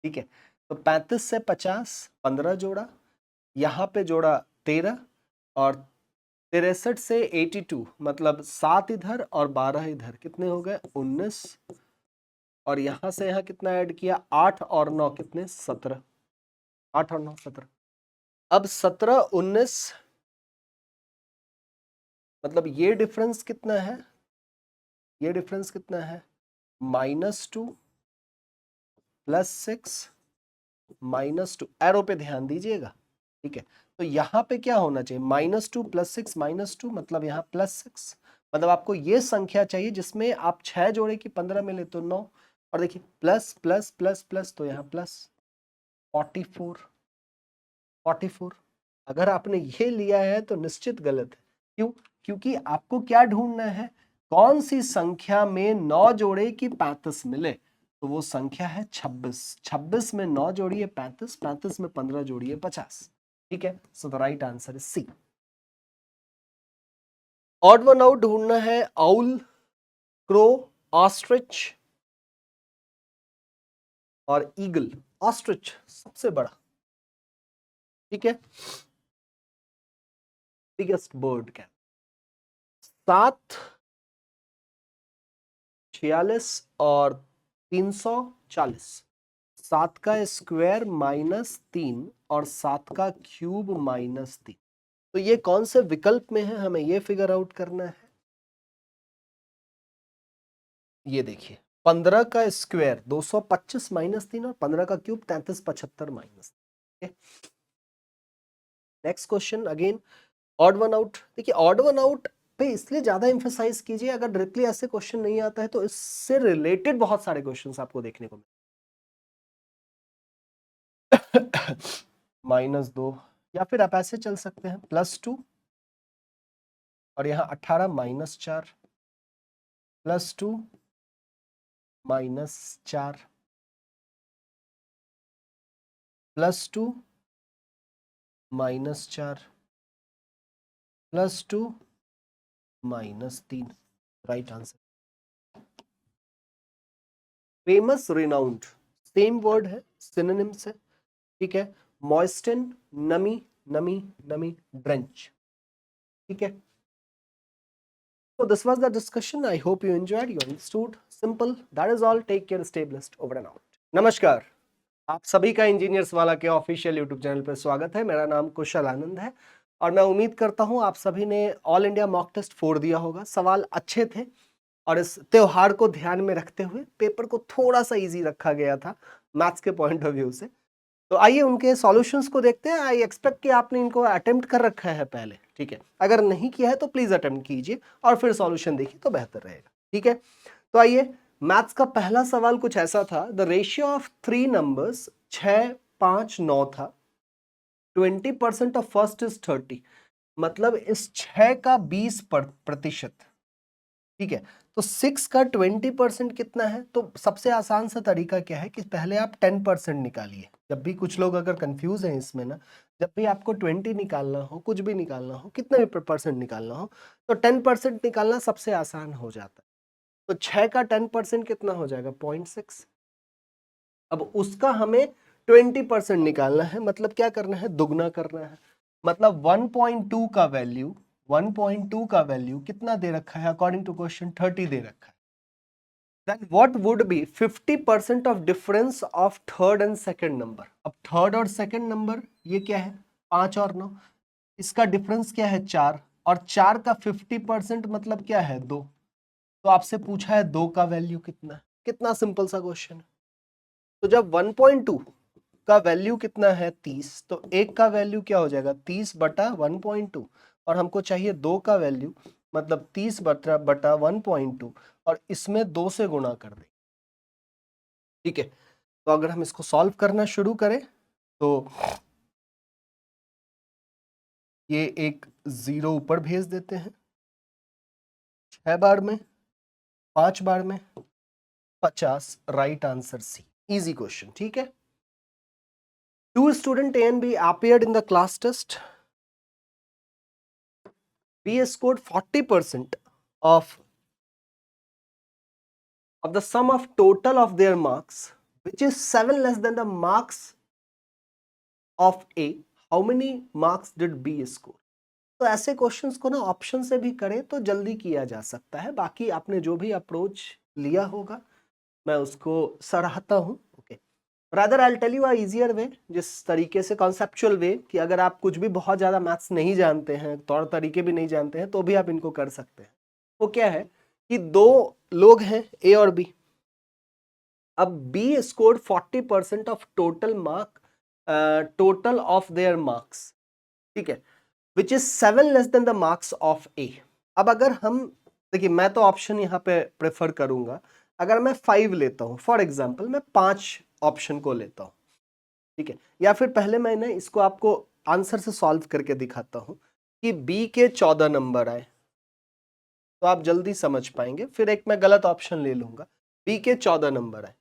ठीक है, तो 35 से 50 15 जोड़ा, यहाँ पे जोड़ा 13, और 63 से 82 मतलब 7 इधर और 12 इधर, कितने हो गए 19, और यहां से यहाँ कितना ऐड किया 8 और 9 कितने 17, 8 और 9 17। अब 17 19 मतलब ये डिफरेंस कितना है, ये डिफरेंस कितना है -2 +6 -2, एरो पे ध्यान दीजिएगा, ठीक है। तो यहाँ पे क्या होना चाहिए, -2 + 6 -2 मतलब यहाँ +6, मतलब आपको ये संख्या चाहिए जिसमें आप 6 जोड़े की 15 मिले तो 9, और देखिए प्लस प्लस प्लस प्लस तो यहाँ प्लस 44। अगर आपने ये लिया है तो निश्चित गलत है। क्यों? क्योंकि आपको क्या ढूंढना है, कौन सी संख्या में 9 जोड़े की 35 मिले, तो वो संख्या है 26। 26 में 9 जोड़िए 35, 35 में 15 जोड़िए 50, ठीक है। So the right answer is C. Odd one out ढूंढना है, आउल, क्रो, ऑस्ट्रिच और ईगल। ऑस्ट्रिच सबसे बड़ा, ठीक है, बिगेस्ट बर्ड क्या, 7, 46 और 340। 7 का स्क्वायर -3 और 7 का क्यूब -3। तो ये कौन से विकल्प में है, हमें ये फिगर आउट करना है। ये देखिए 15 का स्क्वायर 225 -3 और 15 का cube 3375 -3। Next question again odd one out. देखिए ऑड वन आउट पे इसलिए ज्यादा एम्फेसाइज कीजिए, अगर डायरेक्टली ऐसे क्वेश्चन नहीं आता है तो इससे रिलेटेड बहुत सारे क्वेश्चंस आपको देखने को मिले। -2, या फिर आप ऐसे चल सकते हैं +2 और यहाँ 18 -4, +2 -4, +2 -4, +2 -3। Right answer. Famous, renowned same word है, सिनोनिम से, ठीक है। मॉइस्टन, नमी, नमी, नमी, ड्रेंच, ठीक है। So this was the discussion. I hope you enjoyed, you understood. Simple. That is all. Take care. Stay blessed. Over and out. नमस्कार, आप सभी का इंजीनियर्स वाला के ऑफिशियल यूट्यूब चैनल पर स्वागत है। मेरा नाम कुशल आनंद है और मैं उम्मीद करता हूं आप सभी ने ऑल इंडिया मॉक टेस्ट 4 दिया होगा। सवाल अच्छे थे और इस त्योहार को ध्यान में रखते हुए पेपर को थोड़ा सा इजी रखा गया था मैथ्स के पॉइंट ऑफ व्यू से। तो आइए उनके सॉल्यूशंस को देखते हैं। आई एक्सपेक्ट कि आपने इनको अटेम्प्ट कर रखा है पहले, ठीक है। अगर नहीं किया है तो प्लीज अटेम्प्ट कीजिए और फिर सॉल्यूशन देखिए तो बेहतर रहेगा, ठीक है। तो आइए, मैथ्स का पहला सवाल कुछ ऐसा था, द रेशियो ऑफ 3 नंबर्स 6, 5, 9 था। 20% ऑफ फर्स्ट इज 30, मतलब इस 6 का 20%, ठीक है। तो 6 का 20% कितना है, तो सबसे आसान सा तरीका क्या है कि पहले आप 10% निकालिए। जब भी कुछ लोग अगर कंफ्यूज हैं इसमें ना, जब भी आपको 20 निकालना हो, कुछ भी निकालना हो, कितना भी परसेंट निकालना हो, तो 10% निकालना सबसे आसान हो जाता है। तो 6 का 10% कितना हो जाएगा, 0.6। अब उसका हमें 20% निकालना है, मतलब क्या करना है, दुगना करना है। मतलब 1.2 का वैल्यू, 1.2 का वैल्यू कितना दे रखा है, अकॉर्डिंग टू क्वेश्चन 30 दे रखा है। Then what would be 50% of difference of third and second number। अब थर्ड और सेकंड नंबर ये क्या है, 5 और 9, इसका डिफरेंस क्या है, 4, और 4 का 50% मतलब क्या है, 2। तो आपसे पूछा है 2 का वैल्यू कितना है। कितना सिंपल सा क्वेश्चन है। तो जब 1.2 का वैल्यू कितना है, 30, तो 1 का वैल्यू क्या हो जाएगा, 30/1.2, और हमको चाहिए 2 का वैल्यू, मतलब 30/बटा 1.2, और इसमें 2 से गुणा कर दें, ठीक है। तो अगर हम इसको सॉल्व करना शुरू करें तो ये एक 0 ऊपर भेज देते हैं, 6 बार में, 5 बार में 50। Right answer C. Easy question, ठीक है। 2 student A and B appeared in the class test. B scored 40% of the sum of total of their marks, which is 7 less than the marks of A. How many marks did B score? तो ऐसे questions को ना option से भी करें तो जल्दी किया जा सकता है। बाकी आपने जो भी अप्रोच लिया होगा मैं उसको सराहता हूं, okay. Rather I will tell you a easier way, जिस तरीके से कॉन्सेप्चुअल वे, कि अगर आप कुछ भी बहुत ज्यादा मैथ्स नहीं जानते हैं, तौर तरीके भी नहीं जानते हैं, तो भी आप इनको कर सकते हैं। वो क्या है कि 2 लोग हैं A और B। अब B scored 40% of total mark total of their marks, ठीक है, which is 7 less than the marks of A. अब अगर हम देखिए, मैं तो ऑप्शन यहाँ पे प्रेफर करूंगा, अगर मैं 5 लेता हूँ फॉर एग्जाम्पल, मैं 5 ऑप्शन को लेता हूँ, ठीक है, या फिर पहले मैंने इसको आपको आंसर से सॉल्व करके दिखाता हूँ कि बी के 14 नंबर आए तो आप जल्दी समझ पाएंगे। फिर एक मैं गलत ऑप्शन ले लूंगा, बी के 14 नंबर आए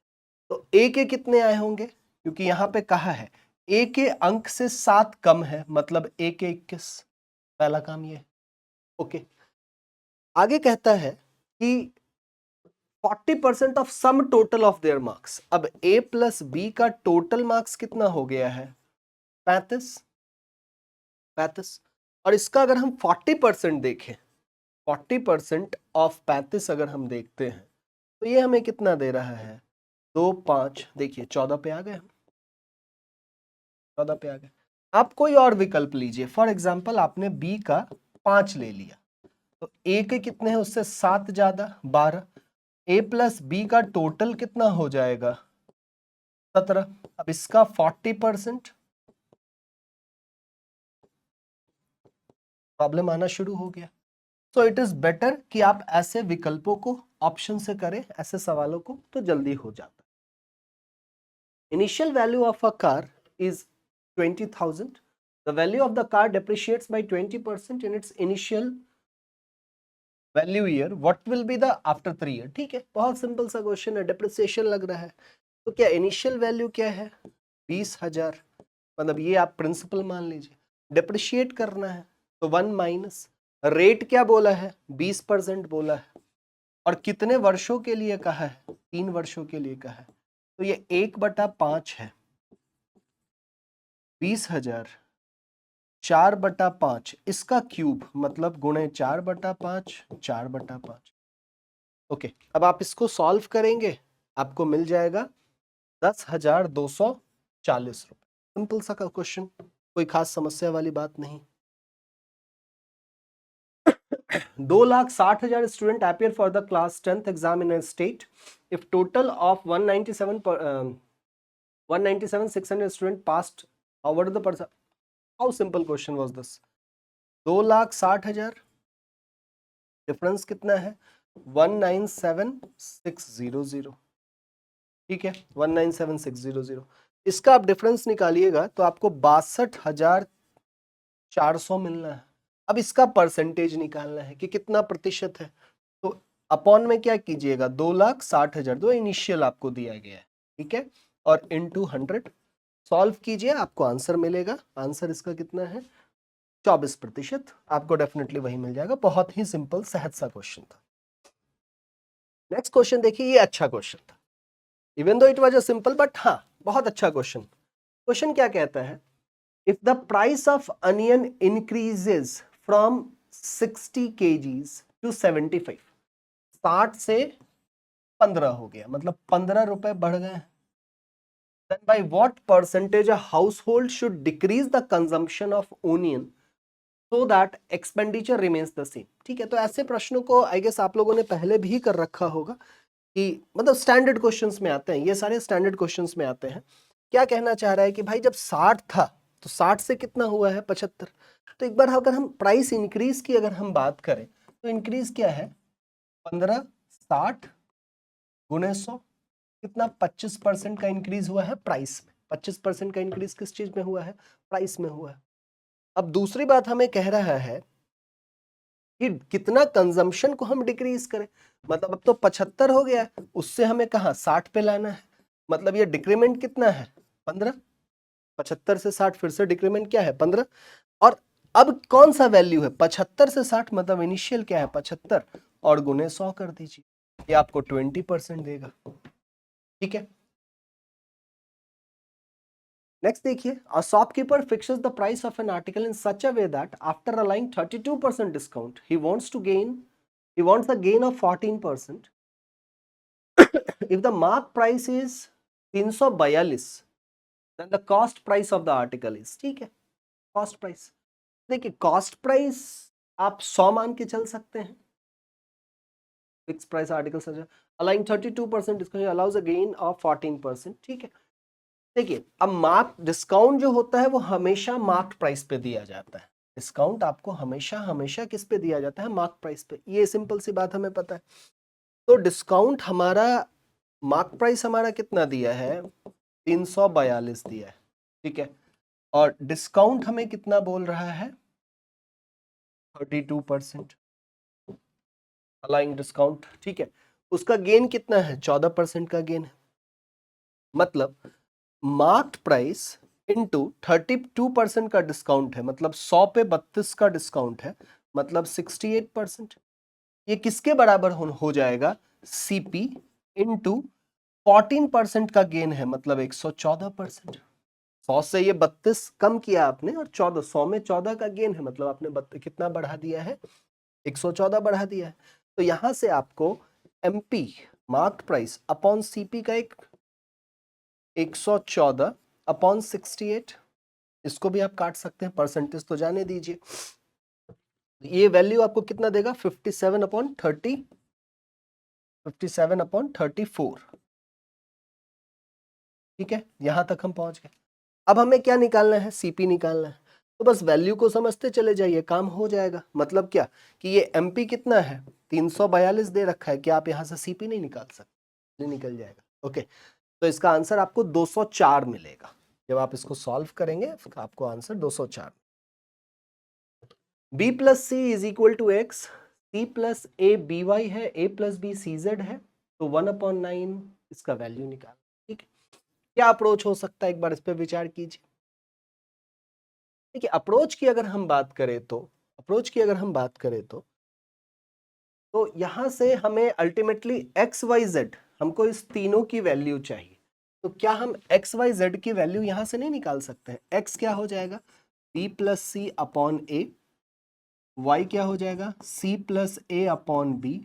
तो ए के कितने आए होंगे, क्योंकि यहां पे कहा है ए के अंक से 7 कम है, मतलब ए के 21, पहला काम ये। ओके, आगे कहता है कि 40% of sum total of their marks. अब ए प्लस बी का टोटल मार्क्स कितना हो गया है, 35। और इसका अगर हम 40% देखें, 40% ऑफ 35 अगर हम देखते हैं तो ये हमें कितना दे रहा है, 2 5, देखिए 14 पे आ गए हम, 14 पे आ गए। आप कोई और विकल्प लीजिए, फॉर एग्जाम्पल आपने बी का 5 ले लिया तो ए के कितने हैं उससे 7 ज्यादा 12, ए प्लस बी का टोटल कितना हो जाएगा 17। अब इसका 40%, प्रॉब्लम आना शुरू हो गया। सो इट इज बेटर कि आप ऐसे विकल्पों को ऑप्शन से करें, ऐसे सवालों को, तो जल्दी हो जाता है। Initial value of a car is 20,000. The value of the car depreciates by 20% in its initial value year. What will be the after 3 year? ठीक है, बहुत सिंपल सा क्वेश्चन है, डेप्रिसिएशन लग रहा है तो क्या इनिशियल वैल्यू क्या है 20,000, मतलब ये आप प्रिंसिपल मान लीजिए, डेप्रिशिएट करना है तो 1 माइनस रेट क्या बोला है 20% बोला है, और कितने वर्षों के लिए कहा है 3 वर्षों के लिए कहा है, तो ये 1/5 है 20,000 4/5, इसका क्यूब मतलब गुणे 4/5, 4/5। ओके, अब आप इसको सॉल्व करेंगे आपको मिल जाएगा 10,240 रुपए। सिंपल सा क्वेश्चन, कोई खास समस्या वाली बात नहीं। 2,60,000 student appear for the class 10th exam in a state. If total of 197,600 student passed, what is the percent? How simple question was this? 2,60,000, difference कितना है 197,600, ठीक है 197,600। इसका आप डिफरेंस निकालिएगा तो आपको 62,400 मिलना है। अब इसका परसेंटेज निकालना है कि कितना प्रतिशत है, तो अपॉन में क्या कीजिएगा 2,60,000 जो इनिशियल आपको दिया गया है, ठीक है, और इनटू 100 सॉल्व कीजिए, आपको आंसर मिलेगा। आंसर इसका कितना है 24%, आपको डेफिनेटली वही मिल जाएगा। बहुत ही सिंपल सहज सा क्वेश्चन था। नेक्स्ट क्वेश्चन देखिए, ये अच्छा क्वेश्चन था, even though it was a simple, but हाँ बहुत अच्छा क्वेश्चन। क्वेश्चन क्या कहता है, if the price of onion increases from 60 kgs to 75, 60 से 15 हो गया, मतलब 15 रुपए बढ़ गए हैं, then by what percentage a household should decrease the consumption of onion so that expenditure remains the same? ठीक है, तो ऐसे प्रश्नों को आई गेस आप लोगों ने पहले भी कर रखा होगा कि मतलब स्टैंडर्ड क्वेश्चंस में आते हैं, ये सारे स्टैंडर्ड क्वेश्चंस में आते हैं। क्या कहना चाह रहा है कि भाई जब 60 था तो 60 से कितना हुआ है 75, तो एक बार अगर हम प्राइस इंक्रीज की अगर हम बात करें तो इंक्रीज क्या है 15 60 गुणे 100, कितना 25% का इंक्रीज हुआ है प्राइस में। 25% का इंक्रीज किस चीज में हुआ है, प्राइस में हुआ है। अब दूसरी बात हमें कह रहा है कि कितना कंजम्पशन को हम डिक्रीज करें, मतलब अब तो 75 हो गया है, उससे हमें कहा 60 पे लाना है, मतलब ये डिक्रीमेंट कितना है 15, 75 से 60 फिर से डिक्रीमेंट क्या है 15, और अब कौन सा वैल्यू है 75 से 60, मतलब इनिशियल क्या है 75 और गुने 100 कर दीजिए, ये आपको 20% देगा, ठीक है। नेक्स्ट देखिए, a shopkeeper fixes the price of an article in such a way that after allowing 32% discount, he wants a gain of 14%. If the mark price is 342, then the cost price of the article is, ठीक है, cost price। देखिए cost price आप 100 मान के चल सकते हैं, fix price article allowing 32% discount allows a gain of 14%, ठीक है। देखिए, अब मार्क डिस्काउंट जो होता है वो हमेशा मार्क प्राइस पे दिया जाता है। डिस्काउंट आपको हमेशा हमेशा किस पे दिया जाता है? मार्क प्राइस पे। ये सिंपल सी बात हमें पता है। तो डिस्काउंट हमारा, मार्क प्राइस हमारा कितना दिया है? 342 दिया है, ठीक है। और डिस्काउंट हमें कितना बोल रहा है? 32% अलाइंग डिस्काउंट, ठीक है। उसका गेन कितना है? 14% का गेन है। मतलब मार्क्ड प्राइस इनटू 32% का डिस्काउंट है, मतलब 100 पे 32 का डिस्काउंट है, मतलब 68%। ये किसके बराबर हो जाएगा? सीपी इनटू 14% का गेन है, मतलब 114%। 100 से ये 32 कम किया आपने और 14, 100 में 14 का गेन है, मतलब आपने कितना बढ़ा दिया है? 114 बढ़ा दिया है। तो यहां से आपको MP marked price upon CP का एक 114 अपॉन 68, इसको भी आप काट सकते हैं, परसेंटेज तो जाने दीजिए। ये वैल्यू आपको कितना देगा? 57 अपॉन 30, 57 अपॉन 34, ठीक है। यहां तक हम पहुंच गए। अब हमें क्या निकालना है? सीपी निकालना है। तो बस वैल्यू को समझते चले जाइए, काम हो जाएगा। मतलब क्या कि ये एमपी कितना है? 342 दे रखा है, कि आप यहां से सीपी नहीं निकाल सकते? निकल जाएगा, ओके। तो इसका आंसर आपको 204 मिलेगा। जब आप इसको सॉल्व करेंगे आपको answer 204। b plus C is equal to X, C plus A B Y है, A plus B C Z है, तो 1/9 इसका वैल्यू निकाल, ठीक है। क्या अप्रोच हो सकता है? एक बार इस पर विचार कीजिए। देखिए, अप्रोच की अगर हम बात करें तो यहां से हमें अल्टीमेटली एक्स वाई जेड, हमको इस तीनों की वैल्यू चाहिए। तो क्या हम एक्स वाई जेड की वैल्यू यहां से नहीं निकाल सकते हैं? एक्स क्या हो जाएगा? बी प्लस सी अपॉन ए, वाई क्या हो जाएगा? सी प्लस ए अपॉन बी,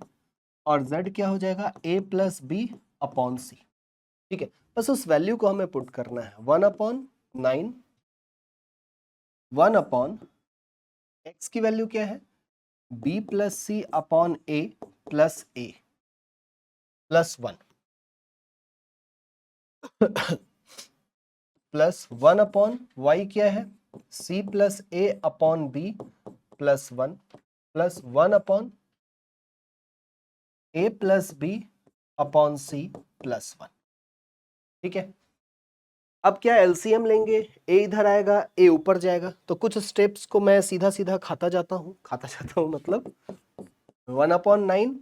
और z क्या हो जाएगा? a प्लस बी अपॉन सी, ठीक है। बस उस वैल्यू को हमें पुट करना है। 1/9, 1/, x की वैल्यू क्या है? b plus C upon A plus A plus 1 plus 1/y क्या है? c plus A upon B plus 1 plus 1/, a plus B upon C plus 1, ठीक है। अब क्या एलसीएम लेंगे? ए इधर आएगा, ए ऊपर जाएगा, तो कुछ स्टेप्स को मैं सीधा सीधा खाता जाता हूं मतलब 1/9।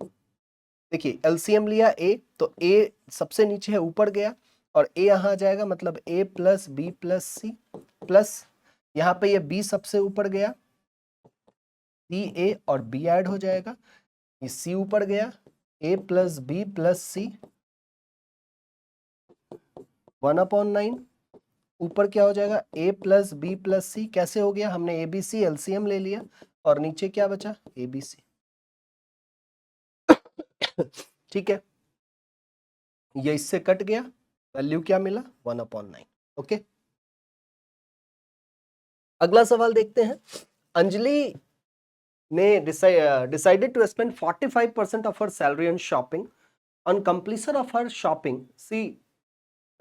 देखिए, एलसीएम लिया ए, तो ए सबसे नीचे है, ऊपर गया, और ए यहां आ जाएगा, मतलब ए प्लस बी प्लस सी, प्लस यहां पे ये बी सबसे ऊपर गया, सी ए और बी ऐड हो जाएगा, ये सी ऊपर गया, ए प्लस बी प्लस सी, 1/9 ऊपर क्या हो जाएगा? a प्लस बी प्लस सी। कैसे हो गया? हमने ए बी सी एलसीएम ले लिया, और नीचे क्या बचा? ए बी सी, ठीक है। ये इससे कट गया, वैल्यू क्या मिला? 1/9, ओके। अगला सवाल देखते हैं। अंजलि ने decided to spend 45% of her salary on shopping. On completion of her shopping, she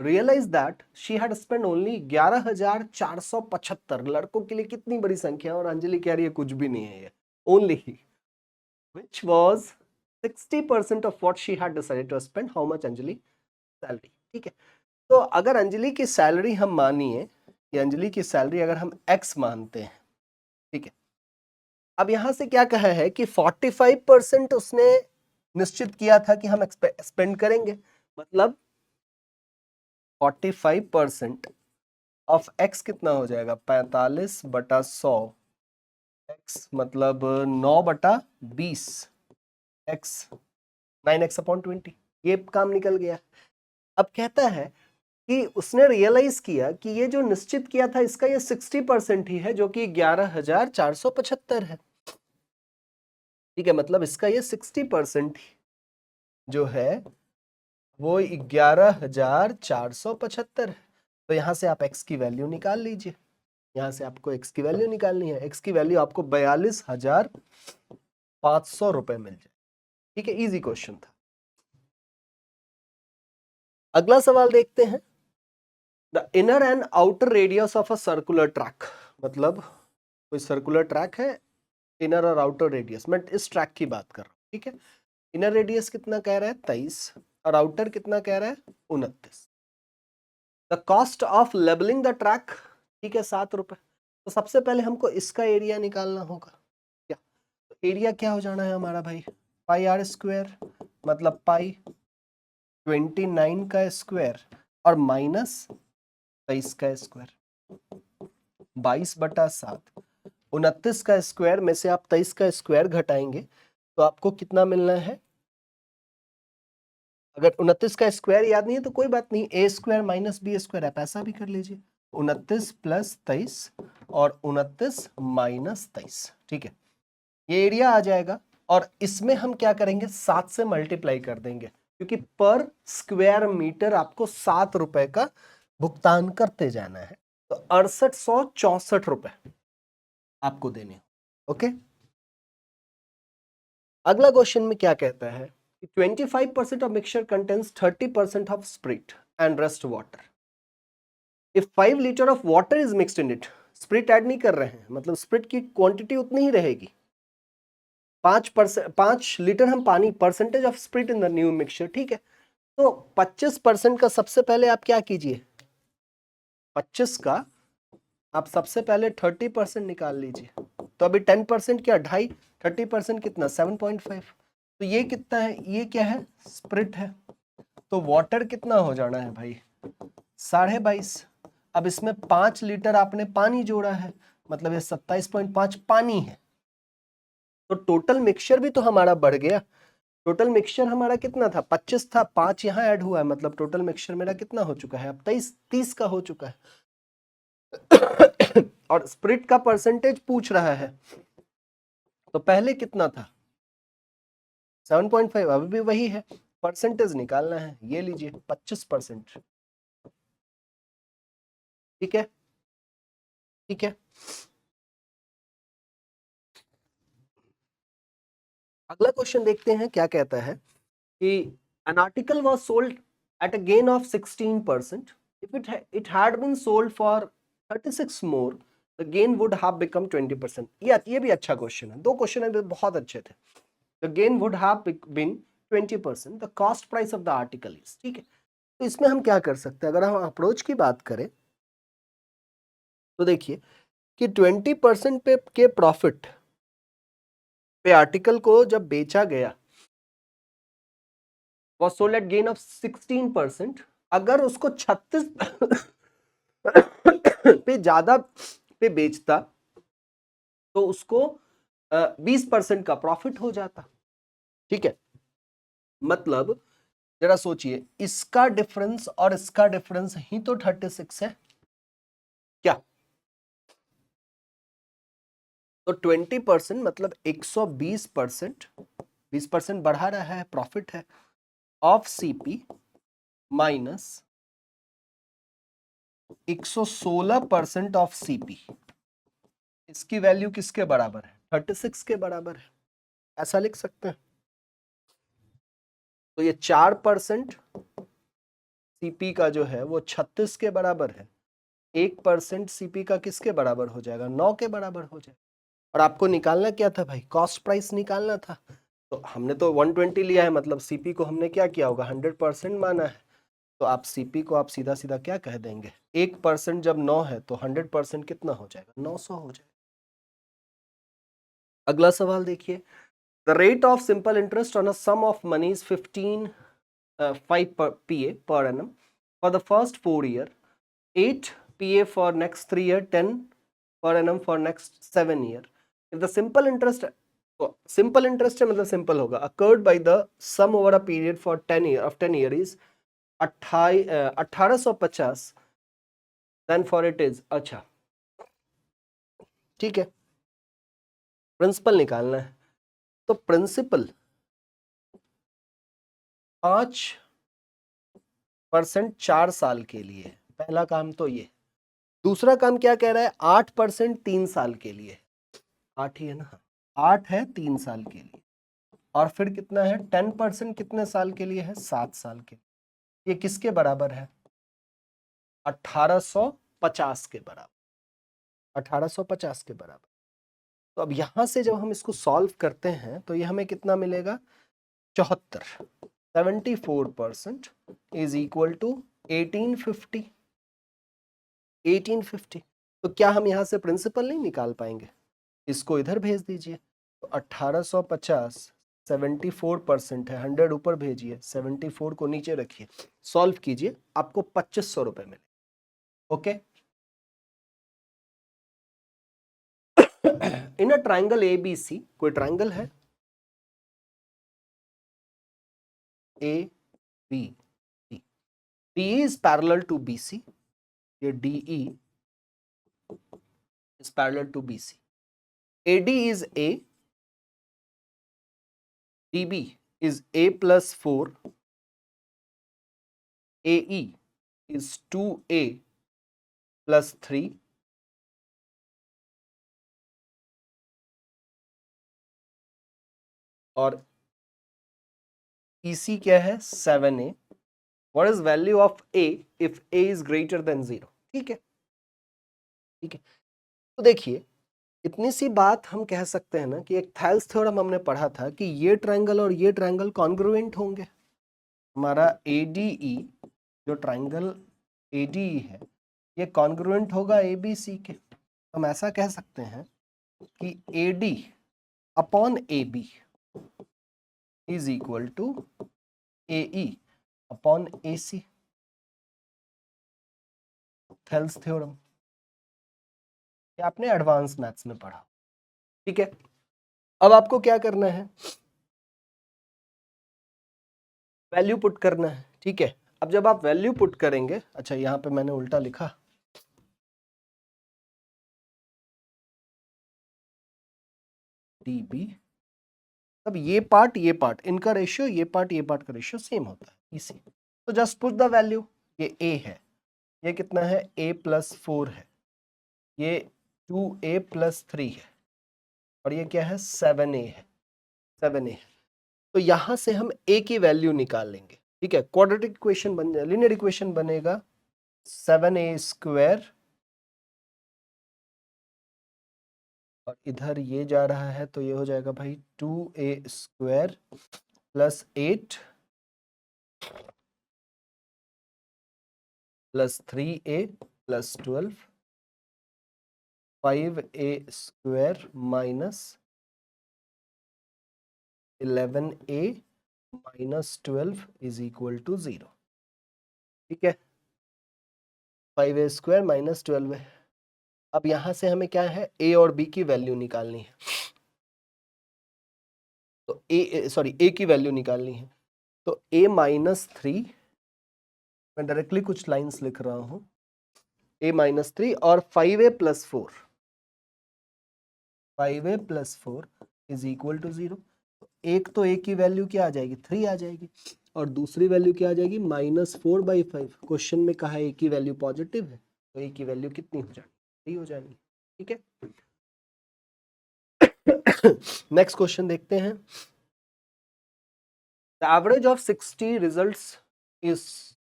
realized that she had spent only 11,475। लड़कों के लिए कितनी बड़ी संख्या है, और अंजलि कह रही है कुछ भी नहीं है ये, only, which was 60% of what she had decided to spend. How much Anjali salary, ठीक है। तो अगर अंजलि की सैलरी हम मानिए कि अंजलि की सैलरी अगर हम x मानते हैं, ठीक है। अब यहां से क्या कहा है कि 45% उसने निश्चित किया था कि हम स्पेंड करेंगे, मतलब 45% ऑफ x कितना हो जाएगा? 45/100, x मतलब 9/20, x 9x/20, ये काम निकल गया। अब कहता है कि उसने रियलाइज किया कि ये जो निश्चित किया था इसका ये 60% ही है, जो कि 11,475 है, ठीक है। मतलब इसका ये 60% जो है वो 11,475 है। तो यहां से आप x की वैल्यू निकाल लीजिए। यहां से आपको x की वैल्यू निकालनी है। x की वैल्यू आपको 42,500 रुपए मिल जाए, ठीक है। इजी क्वेश्चन था। अगला सवाल देखते हैं। The inner and outer radius of a circular track, मतलब कोई सर्कुलर ट्रैक है, इनर और आउटर रेडियस, मैं इस ट्रैक की बात कर रहा हूँ, ठीक है। इनर रेडियस कितना कह रहा है 23 और आउटर कितना कह रहा है 29। The cost of labelling the track, ठीक है 7 रुपए। तो सबसे पहले हमको इसका एरिया निकालना होगा। क्या एरिया क्या हो जाना है हमारा भाई, पाई आर स्क्वायर, मतलब पाई 29 का स्क्वायर और माइनस 23 का स्क्वायर, 22/7। 29 का स्क्वायर में से आप 23 का स्क्वायर घटाएंगे तो आपको कितना मिलना है। अगर 29 का स्क्वायर याद नहीं है तो कोई बात नहीं, ए स्क्वायर माइनस बी स्क्वायर, आप ऐसा भी कर लीजिए, 29 + 23 और 29 माइनस 23, ठीक है, ये एरिया आ जाएगा। और इसमें हम क्या करेंगे 7 से मल्टीप्लाई कर देंगे, क्योंकि पर स्क्वायर मीटर आपको 7 रुपए का भुगतान करते जाना है, तो 6864 रुपए आपको देने। ओके, अगला क्वेश्चन में क्या कहता है, 25% of mixture contains 30% of spirit and rest water. If 5 liter of water is mixed in it, spirit add नहीं कर रहे हैं, मतलब spirit की क्वांटिटी उतनी ही रहेगी। 5 लीटर हम पानी, percentage of spirit in the new mixture, ठीक है। तो 25% का सबसे पहले आप क्या कीजिए, 25 का आप सबसे पहले 30% निकाल लीजिए। तो अभी 10% क्या 2.5, 30% कितना 7.5। तो ये कितना है, ये क्या है स्पिरिट है। तो वाटर कितना हो जाना है भाई 22.5। अब इसमें 5 लीटर आपने पानी जोड़ा है, मतलब ये 27.5 पानी है। तो टोटल मिक्सचर भी तो हमारा बढ़ गया। टोटल मिक्सचर हमारा कितना था 25 था, 5 यहाँ ऐड हुआ है, मतलब टोटल मिक्सचर मेरा कितना हो चुका है अब 30 का हो चुका है। और स्पिरिट का परसेंटेज पूछ रहा है, तो पहले कितना था 7.5, अभी भी वही है, परसेंटेज निकालना है, ये लीजिए 25%, ठीक है, ठीक है। अगला क्वेश्चन देखते हैं क्या कहता है कि an article was sold at a gain of 16%. If it had been sold for 36 more, the gain would have become 20%. ये भी अच्छा क्वेश्चन है, दो क्वेश्चन है बहुत अच्छे थे। The gain would have been 20%. The cost price of the article is, ठीक है। तो इसमें हम क्या कर सकते हैं, अगर हम अप्रोच की बात करें तो देखिए कि 20% पे के प्रॉफिट पे आर्टिकल को जब बेचा गया was sold at gain of 16%, अगर उसको 36 पे ज्यादा पे बेचता तो उसको 20% का प्रॉफिट हो जाता, ठीक है। मतलब जरा सोचिए, इसका डिफरेंस और इसका डिफरेंस ही तो 36 है क्या। तो 20% मतलब 120%, 20% बढ़ा रहा है, प्रॉफिट है, of CP minus 116% of CP. इसकी वैल्यू किसके बराबर है 36 के बराबर है, ऐसा लिख सकते हैं। तो ये 4% सीपी का जो है वो 36 के बराबर है, 1% सीपी का किसके बराबर हो जाएगा 9 के बराबर हो जाएगा। और आपको निकालना क्या था भाई, कॉस्ट प्राइस निकालना था। तो हमने तो 120 लिया है, मतलब सीपी को हमने क्या किया होगा 100% माना है। तो आप सीपी को आप सीधा सीधा क्या कह देंगे, 1% जब 9 है तो 100% कितना हो जाएगा 900 हो जाएगा। अगला सवाल देखिए, the rate of simple interest on a sum of money is 5 PA per annum for the first 4 year, 8 PA for next 3 year, 10 per annum for next 7 year. If the simple interest है मतलब simple होगा, occurred by the sum over a period for 10 year of 10 year is 1850, then for it is, अच्छा ठीक है, principal निकालना है। तो principal 5% 4 साल के लिए, पहला काम तो ये। दूसरा काम क्या कह रहा है 8% 3 साल के लिए, 8 ही है ना, 8 है 3 साल के लिए। और फिर कितना है 10% कितने साल के लिए है 7 साल के लिए। ये किसके बराबर है 1850 के बराबर, 1850 के बराबर। तो अब यहां से जब हम इसको सॉल्व करते हैं तो ये हमें कितना मिलेगा, 74, 74% इज इक्वल टू 1850, 1850। तो क्या हम यहां से प्रिंसिपल नहीं निकाल पाएंगे, इसको इधर भेज दीजिए। तो 1850 74% है, 100 ऊपर भेजिए, 74 को नीचे रखिए, सॉल्व कीजिए, आपको 2500 रुपए मिले। Okay, in a triangle ABC, कोई ट्राइंगल है ABC, DE is parallel to BC, ये DE is parallel to BC, AD is A, DB is A plus 4, AE is 2A plus 3, और EC क्या है, 7A। What is value of A if A is greater than 0? ठीक है, ठीक है। तो देखिए, इतनी सी बात हम कह सकते हैं ना कि एक थेल्स थ्योरम हमने पढ़ा था कि ये ट्रायंगल और ये ट्रायंगल कॉन्ग्रुएंट होंगे। हमारा ADE, जो ट्रायंगल ADE है, ये कॉन्ग्रुएंट होगा ABC के। हम ऐसा कह सकते हैं कि AD upon AB is equal to AE upon AC, Thales theorem. ये आपने एडवांस मैथ्स में पढ़ा, ठीक है। अब आपको क्या करना है, वैल्यू पुट करना है, ठीक है। अब जब आप वैल्यू पुट करेंगे, अच्छा यहां पे मैंने उल्टा लिखा, DB, अब ये पार्ट इनका रेशियो, ये पार्ट का रेशियो सेम होता है, इसी। तो जस्ट पुट द वैल्यू, ये A है, ये कितना है, A प्लस 4 है, ये 2A प्लस 3 है, और ये क्या है, 7A है, 7A है। तो यहां से हम A की वैल्यू निकाल लेंगे, ठीक है। क्वाड्रेटिक इक्वेशन बन जाए, लीनियर इक्वेशन बनेगा 7A स्क्वायर, और इधर ये जा रहा है तो ये हो जाएगा भाई 2A square plus 8 plus 3A plus 12, 5A square minus 11A minus 12 is equal to 0, ठीक है। 5A स्क्वायर माइनस 12 है। अब यहां से हमें क्या है, A और B की वैल्यू निकालनी है, तो A की वैल्यू निकालनी है। तो A माइनस 3, मैं डायरेक्टली कुछ लाइंस लिख रहा हूं, A माइनस 3 और 5A plus 4, 5A plus 4 is equal to 0। एक तो A की वैल्यू क्या आ जाएगी, 3 आ जाएगी, और दूसरी वैल्यू क्या आ जाएगी, माइनस 4/5। क्वेश्चन में कहा है A की वैल्यू पॉजिटिव है, तो A की वैल्यू कितनी हो जाएगी, 3 हो जाएगी, ठीक है। नेक्स्ट क्वेश्चन देखते हैं। The average of 60 results is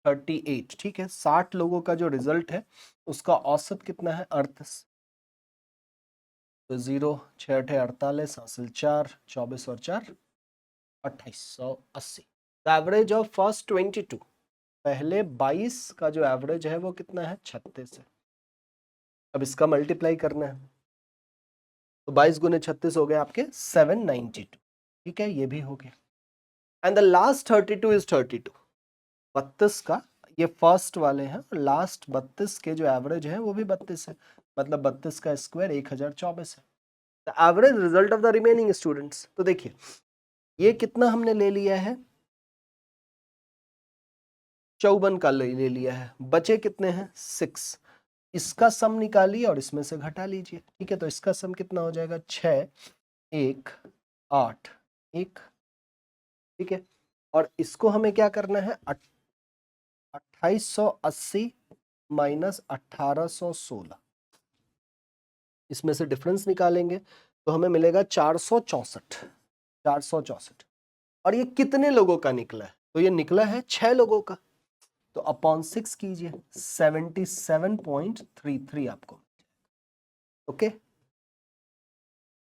38, ठीक है। 60 लोगों का जो रिजल्ट है उसका औसत कितना है, 38। तो 0 6 8 48 हासिल 4, 24 और 4 2880। द एवरेज ऑफ फर्स्ट 22, पहले 22 का जो एवरेज है वो कितना है, 36 है। अब इसका मल्टीप्लाई करना है, तो 22 गुने 36 हो गए आपके 792, ठीक है, ये भी हो गया। एंड द लास्ट 32 इज 32, 32 का, ये फर्स्ट वाले हैं, लास्ट 32 के जो एवरेज है वो भी 32 है, मतलब 32 का स्क्वायर 1024 है। The average result of the remaining students, तो देखिए ये कितना हमने ले लिया है, 54 का ले लिया है, बचे कितने हैं, 6। इसका सम निकालिए और इसमें से घटा लीजिए, ठीक है। तो इसका सम कितना हो जाएगा, 6 1 8 1, ठीक है। और इसको हमें क्या करना है, 2880 माइनस 1816, इसमें से डिफरेंस निकालेंगे तो हमें मिलेगा 464, 464। और ये कितने लोगों का निकला है, तो ये निकला है 6 लोगों का। तो अपॉन 6 कीजिए, 77.33 आपको। ओके,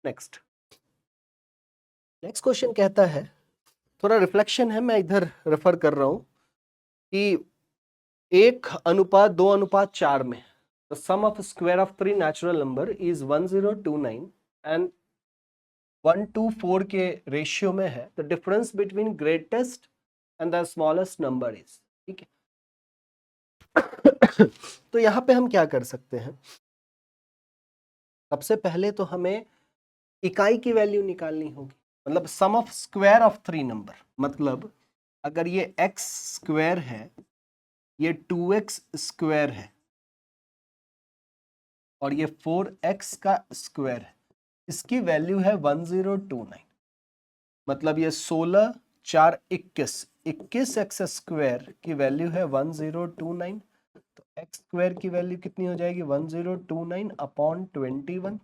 नेक्स्ट क्वेश्चन कहता है, थोड़ा रिफ्लेक्शन है, मैं इधर रेफर कर रहा हूं कि 1:2:4 में the sum of square of 3 natural number is 1029 and 1:4 के रेशियो में है। The difference between greatest and the smallest number is, ठीक है। तो यहां पे हम क्या कर सकते हैं, सबसे पहले तो हमें इकाई की वैल्यू निकालनी होगी, मतलब सम ऑफ स्क्वायर ऑफ 3 नंबर, मतलब अगर ये x स्क्वायर है, ये 2x स्क्वायर है और ये 4x का स्क्वायर है, इसकी वैल्यू है 1029, मतलब ये 16 4 21, 21x स्क्वायर की वैल्यू है 1029। तो x स्क्वायर की वैल्यू कितनी हो जाएगी, 1029 अपॉन 21,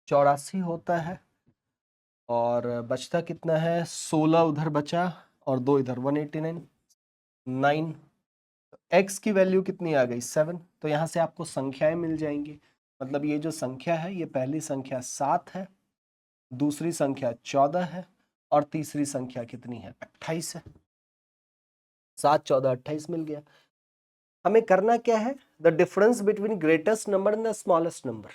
84 होता है, और बचता कितना है, 16 उधर बचा और 2 इधर, 189, 9। x की वैल्यू कितनी आ गई, 7। तो यहां से आपको संख्याएं मिल जाएंगी, मतलब ये जो संख्या है, ये पहली संख्या 7 है, दूसरी संख्या 14 है, और तीसरी संख्या कितनी है, 28 है। 7 14 28 मिल गया। हमें करना क्या है, the difference between greatest number and the smallest number.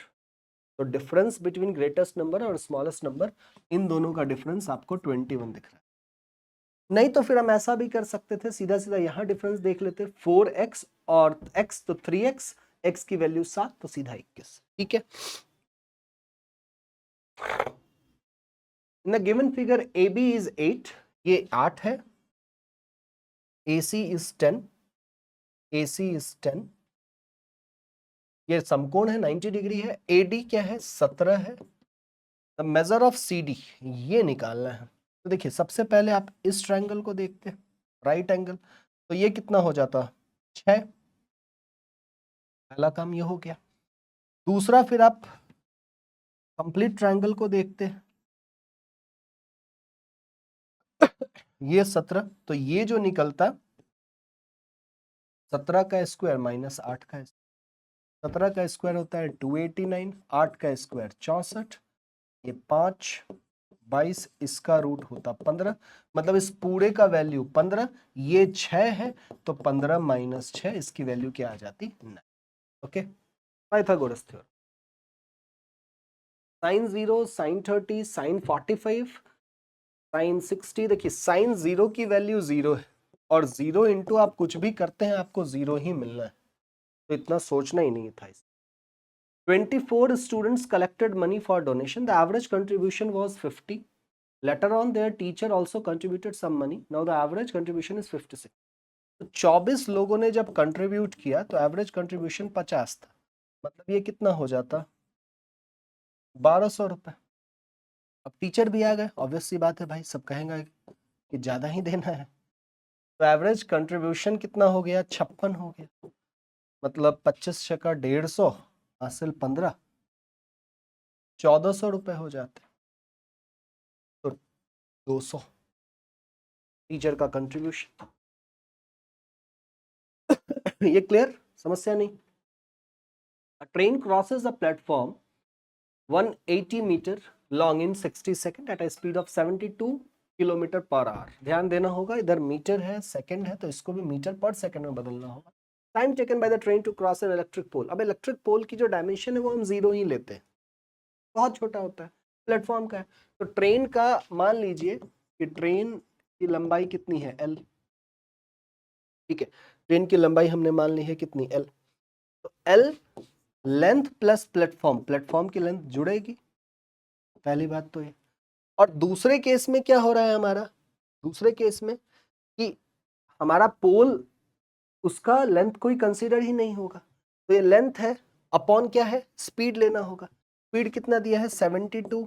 तो डिफरेंस बिटवीन ग्रेटेस्ट नंबर और स्मॉलेस्ट नंबर, इन दोनों का डिफरेंस आपको 21 दिख रहा है। नहीं तो फिर हम ऐसा भी कर सकते थे, सीधा सीधा यहां डिफरेंस देख लेते, 4x और x तो 3x, x की वैल्यू 7 तो सीधा 21, ठीक है। In the given figure AB is 8, ये 8 है, AC इज 10, AC इज 10, ये समकोण है 90 डिग्री है, AD क्या है, 17 है। द मेजर ऑफ CD ये निकालना है। तो देखिए सबसे पहले आप इस ट्रायंगल को देखते हैं, राइट एंगल, तो ये कितना हो जाता, 6, पहला काम ये हो गया। दूसरा फिर आप कंप्लीट ट्रायंगल को देखते हैं, ये 17, तो ये जो निकलता 17 का स्क्वायर माइनस 8 का, 17 का स्क्वायर होता है 289, 8 का स्क्वायर 64, ये 5 22, इसका रूट होता 15, मतलब इस पूरे का वैल्यू 15, ये 6 है तो 15 माइनस 6, इसकी वैल्यू क्या आ जाती, 9। Okay, Pythagoras theorem. Sine 0, sine 30, sine 45, sine 60, देखिए साइन 0 की वैल्यू 0 है, और 0 इंटू आप कुछ भी करते हैं आपको 0 ही मिलना है, तो इतना सोचना ही नहीं था। 24 students collected money for donation. The average contribution was 50. Later on, their teacher also contributed some money. Now the average contribution is 56. तो 24 लोगों ने जब कंट्रीब्यूट किया तो एवरेज कंट्रीब्यूशन 50 था, मतलब ये कितना हो जाता, 1200 रुपए। अब टीचर भी आ गए, ऑब्वियस सी बात है भाई, सब कहेंगे कि ज्यादा ही देना है, तो एवरेज कंट्रीब्यूशन कितना हो गया, 56 हो गया, मतलब 25 छक्का 150 हासिल 15, 1400 रुपए हो जाते, तो 200 टीचर का कंट्रीब्यूशन। ये क्लियर, समस्या नहीं। A train crosses a platform 180 meter long in 60 second at a speed of 72 kilometre per hour. ध्यान देना होगा, इधर मीटर है, सेकंड है, तो इसको भी मीटर पर सेकंड में बदलना होगा। Time taken by the train to cross an electric pole. अब इलेक्ट्रिक पोल की जो डायमेंशन है वो हम 0 ही लेते हैं, बहुत छोटा होता है, प्लेटफॉर्म का है। तो ट्रेन का मान लीजिए कि ट्रेन की लंबाई कितनी है, L, ठीक है, ट्रेन की लंबाई हमने मान ली है कितनी, L। तो L length plus platform, platform की लेंथ जुड़ेगी, पहली बात तो ये। और दूसरे केस में क्या हो रहा है हमारा, दूसरे केस में कि हमारा पोल, उसका लेंथ कोई कंसीडर ही नहीं होगा, तो ये लेंथ है अपॉन क्या है, स्पीड लेना होगा। स्पीड कितना दिया है, 72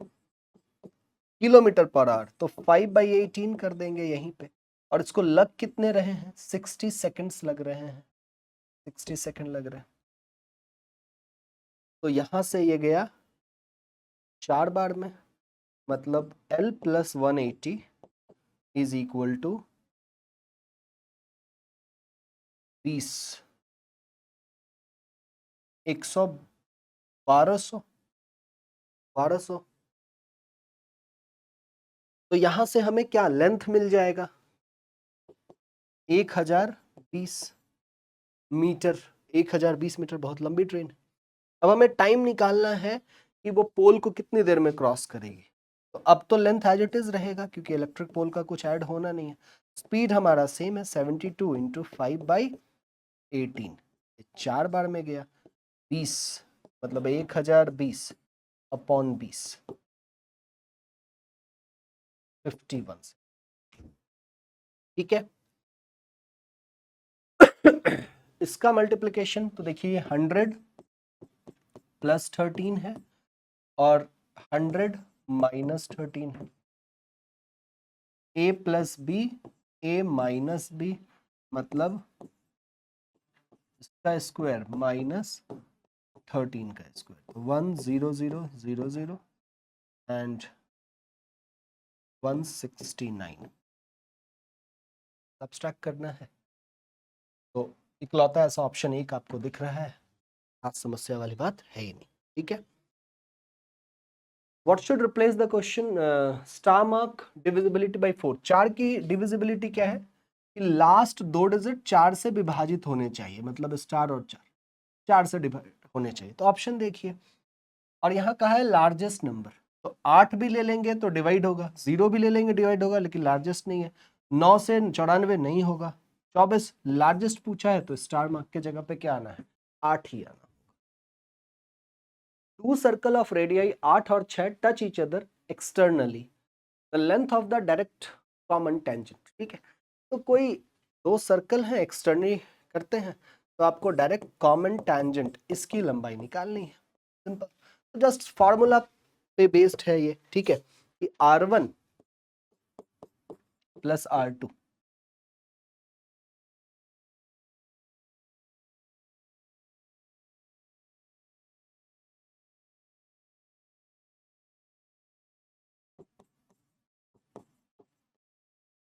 किलोमीटर पर आवर, तो 5/18 कर देंगे यहीं पे। और इसको लग कितने रहे हैं, 60 सेकेंड्स लग रहे हैं, 60 सेकेंड लग रहे हैं। तो यहां से ये गया 4 बार में, मतलब L + 180 इज इक्वल टू 20, 100, 1200, 1200। तो यहां से हमें क्या लेंथ मिल जाएगा? 1020 मीटर। 1020 मीटर बहुत लंबी ट्रेन है। अब हमें टाइम निकालना है कि वो पोल को कितनी देर में क्रॉस करेगी। तो अब तो लेंथ एज इट इज रहेगा क्योंकि इलेक्ट्रिक पोल का कुछ ऐड होना नहीं है। स्पीड हमारा सेम है 72 इंटू 5/18, 4 बार में गया। 20 मतलब 1020 अपॉन 20, 51। ठीक है। इसका मल्टीप्लिकेशन तो देखिए 100 प्लस 13 है और 100 माइनस 13 है। a plus B, a minus B मतलब इसका स्क्वायर माइनस 13 का स्क्वायर। 1 0 0 0 0 एंड 169 सब्सट्रैक्ट करना है। तो इकलौता ऐसा ऑप्शन 1 आपको दिख रहा है। आज समस्या वाली बात है ही नहीं। ठीक है। What should replace the question? Star mark divisibility by 4। 4 की डिविजिबिलिटी क्या है कि लास्ट 2 डिजिट 4 से विभाजित होने चाहिए, मतलब स्टार और 4 से डिवाइड होने चाहिए। तो ऑप्शन देखिए, और यहाँ कहा है लार्जेस्ट नंबर, तो 8 भी ले लेंगे तो डिवाइड होगा, 0 भी ले लेंगे डिवाइड होगा, लेकिन लार्जेस्ट नहीं है। 9 से 94 नहीं होगा। 24 लार्जेस्ट पूछा है तो स्टार मार्क के जगह पे क्या आना है? 8 ही आना। टू सर्कल ऑफ रेडियाई 8 और 6 touch each other externally, the length of the direct common tangent. ठीक है। तो कोई दो सर्कल हैं एक्सटर्नली करते हैं, तो आपको डायरेक्ट कॉमन टेंजेंट इसकी लंबाई निकालनी है। सिंपल। तो जस्ट फॉर्मूला पे बेस्ड है ये। ठीक है कि R1 प्लस R2।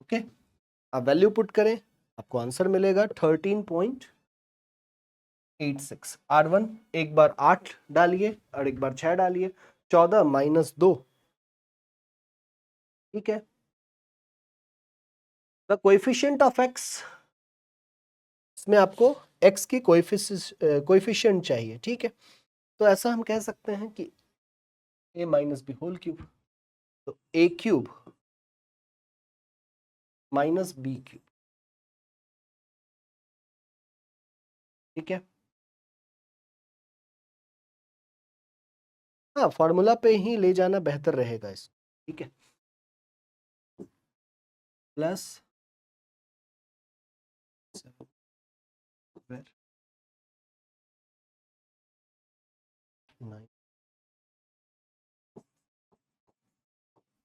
ओके। आप वैल्यू पुट करें, आपको आंसर मिलेगा 13.86। R1 एक बार 8 डालिए और एक बार 6 डालिए, 14 माइनस 2। ठीक है। द कोएफिशिएंट ऑफ x, इसमें आपको x की कोएफिशिएंट चाहिए। ठीक है। तो ऐसा हम कह सकते हैं कि a minus B whole cube, तो a cube minus B cube. ठीक है। हाँ, फॉर्मूला पे ही ले जाना बेहतर रहेगा इस। ठीक है। Plus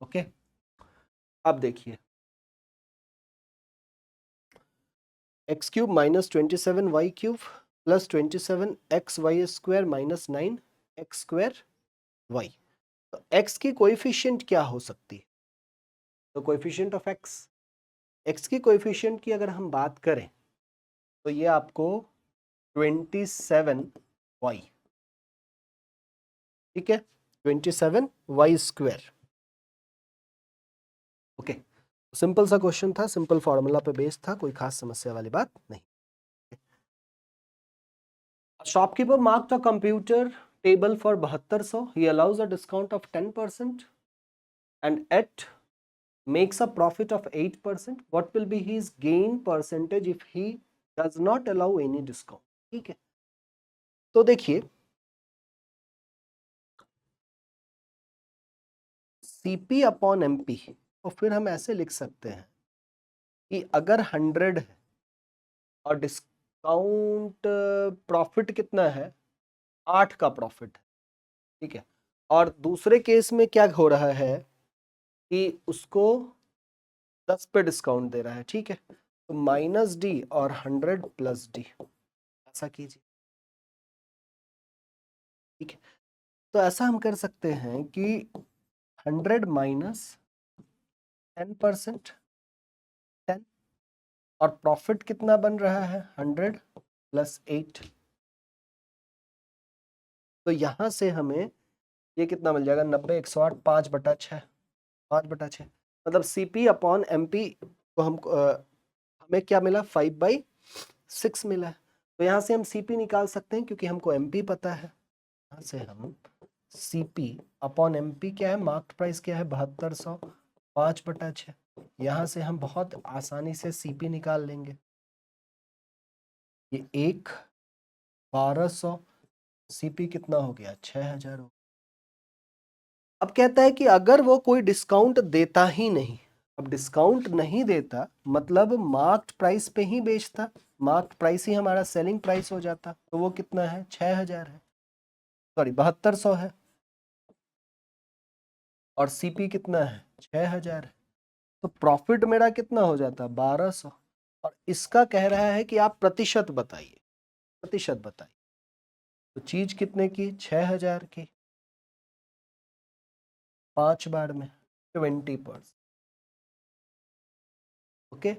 okay. अब देखिए X cube minus 27 Y cube plus 27 X Y square minus 9 X square Y. तो एक्स की कोएफिशिएंट क्या हो सकती है? तो कोएफिशिएंट ऑफ एक्स की कोएफिशिएंट की अगर हम बात करें तो ये आपको 27 वाई। ठीक है। 27 वाई स्क्वायर। ओके। सिंपल सा क्वेश्चन था, सिंपल फॉर्मूला पे बेस्ड था, कोई खास समस्या वाली बात नहीं। Shopkeeper marked a computer table for 7200। He allows a discount of 10% and at makes a profit of 8%. What will be his gain percentage if he does not allow any discount? ठीक है। तो देखिए CP अपॉन MP, और फिर हम ऐसे लिख सकते हैं कि अगर 100 है और डिस्काउंट प्रॉफिट कितना है? 8 का प्रॉफिट है। ठीक है। और दूसरे केस में क्या हो रहा है कि उसको 10 पे डिस्काउंट दे रहा है। ठीक है। तो माइनस डी और 100 प्लस डी, ऐसा कीजिए। ठीक है। तो ऐसा हम कर सकते हैं कि 100 माइनस 10%, 10 और प्रॉफिट कितना बन रहा है 100 प्लस 8। तो यहां से हमें ये कितना मिल जाएगा 90 108 5/6 5/6 मतलब सीपी अपॉन एमपी को हमको हमें क्या मिला 5/6 मिला है। तो यहाँ से हम सीपी निकाल सकते हैं क्योंकि हमको एमपी पता है। यहाँ से हम सीपी अपॉन एमपी क्या है, मार्केट प्राइस क्या है 7200 5/6। यहाँ से हम बहुत आसानी से सीपी निकाल लेंगे। ये 1200 सीपी कितना हो गया 6000 हो। अब कहता है कि अगर वो कोई डिस्काउंट देता ही नहीं, अब डिस्काउंट नहीं देता मतलब मार्क्ड प्राइस पे ही बेचता, मार्क्ड प्राइस ही हमारा सेलिंग प्राइस हो जाता, तो वो कितना है 6000 है, सॉरी 7200 है, और सीपी कितना है 6000 है, तो प्रॉफिट मेरा कितना हो जाता 1200। और इसका कह रहा है कि आप प्रतिशत बताइए, प्रतिशत बताइए। तो चीज कितने की 6000 की, 5 बार में 20%। Okay,